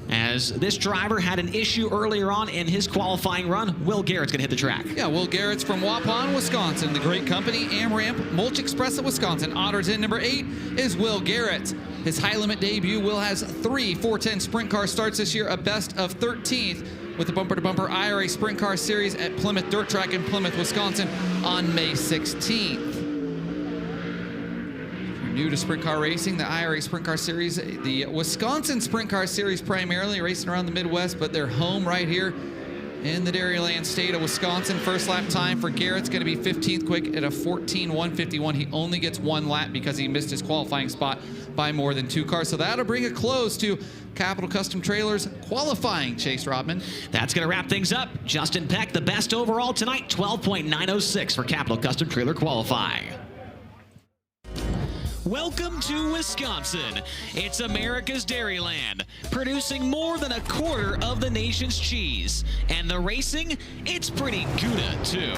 as this driver had an issue earlier on in his qualifying run. Will Garrett's going to hit the track. Yeah, Will Garrett's from Waupun, Wisconsin. The great company, AmRamp, Mulch Express of Wisconsin. Otters in number 8 is Will Garrett. His high-limit debut. Will has 3 410 sprint car starts this year, a best of 13th with the bumper-to-bumper IRA Sprint Car Series at Plymouth Dirt Track in Plymouth, Wisconsin on May 16th. New to sprint car racing, the IRA Sprint Car Series, the Wisconsin Sprint Car Series primarily racing around the Midwest, but they're home right here in the Dairyland state of Wisconsin. First lap time for Garrett's going to be 15th quick at a 14.151. He only gets 1 lap because he missed his qualifying spot by more than 2 cars. So that'll bring a close to Capital Custom Trailers qualifying, Chase Rodman. That's going to wrap things up. Justin Peck, the best overall tonight, 12.906 for Capital Custom Trailer qualifying. Welcome to Wisconsin. It's America's Dairyland, producing more than 1/4 of the nation's cheese. And the racing, it's pretty Gouda, too.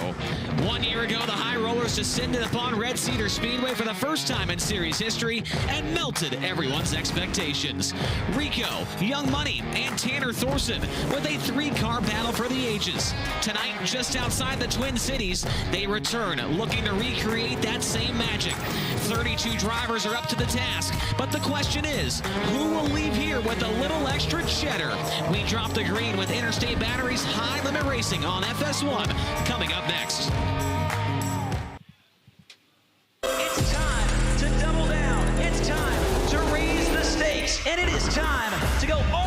1 year ago, the High Rollers descended upon Red Cedar Speedway for the first time in series history and melted everyone's expectations. Rico, Young Money, and Tanner Thorson with a 3-car battle for the ages. Tonight, just outside the Twin Cities, they return, looking to recreate that same magic. 32 drivers are up to the task, but the question is, who will leave here with a little extra cheddar? We drop the green with Interstate Battery's High Limit Racing on FS1, coming up next. It's time to double down. It's time to raise the stakes, and it is time to go all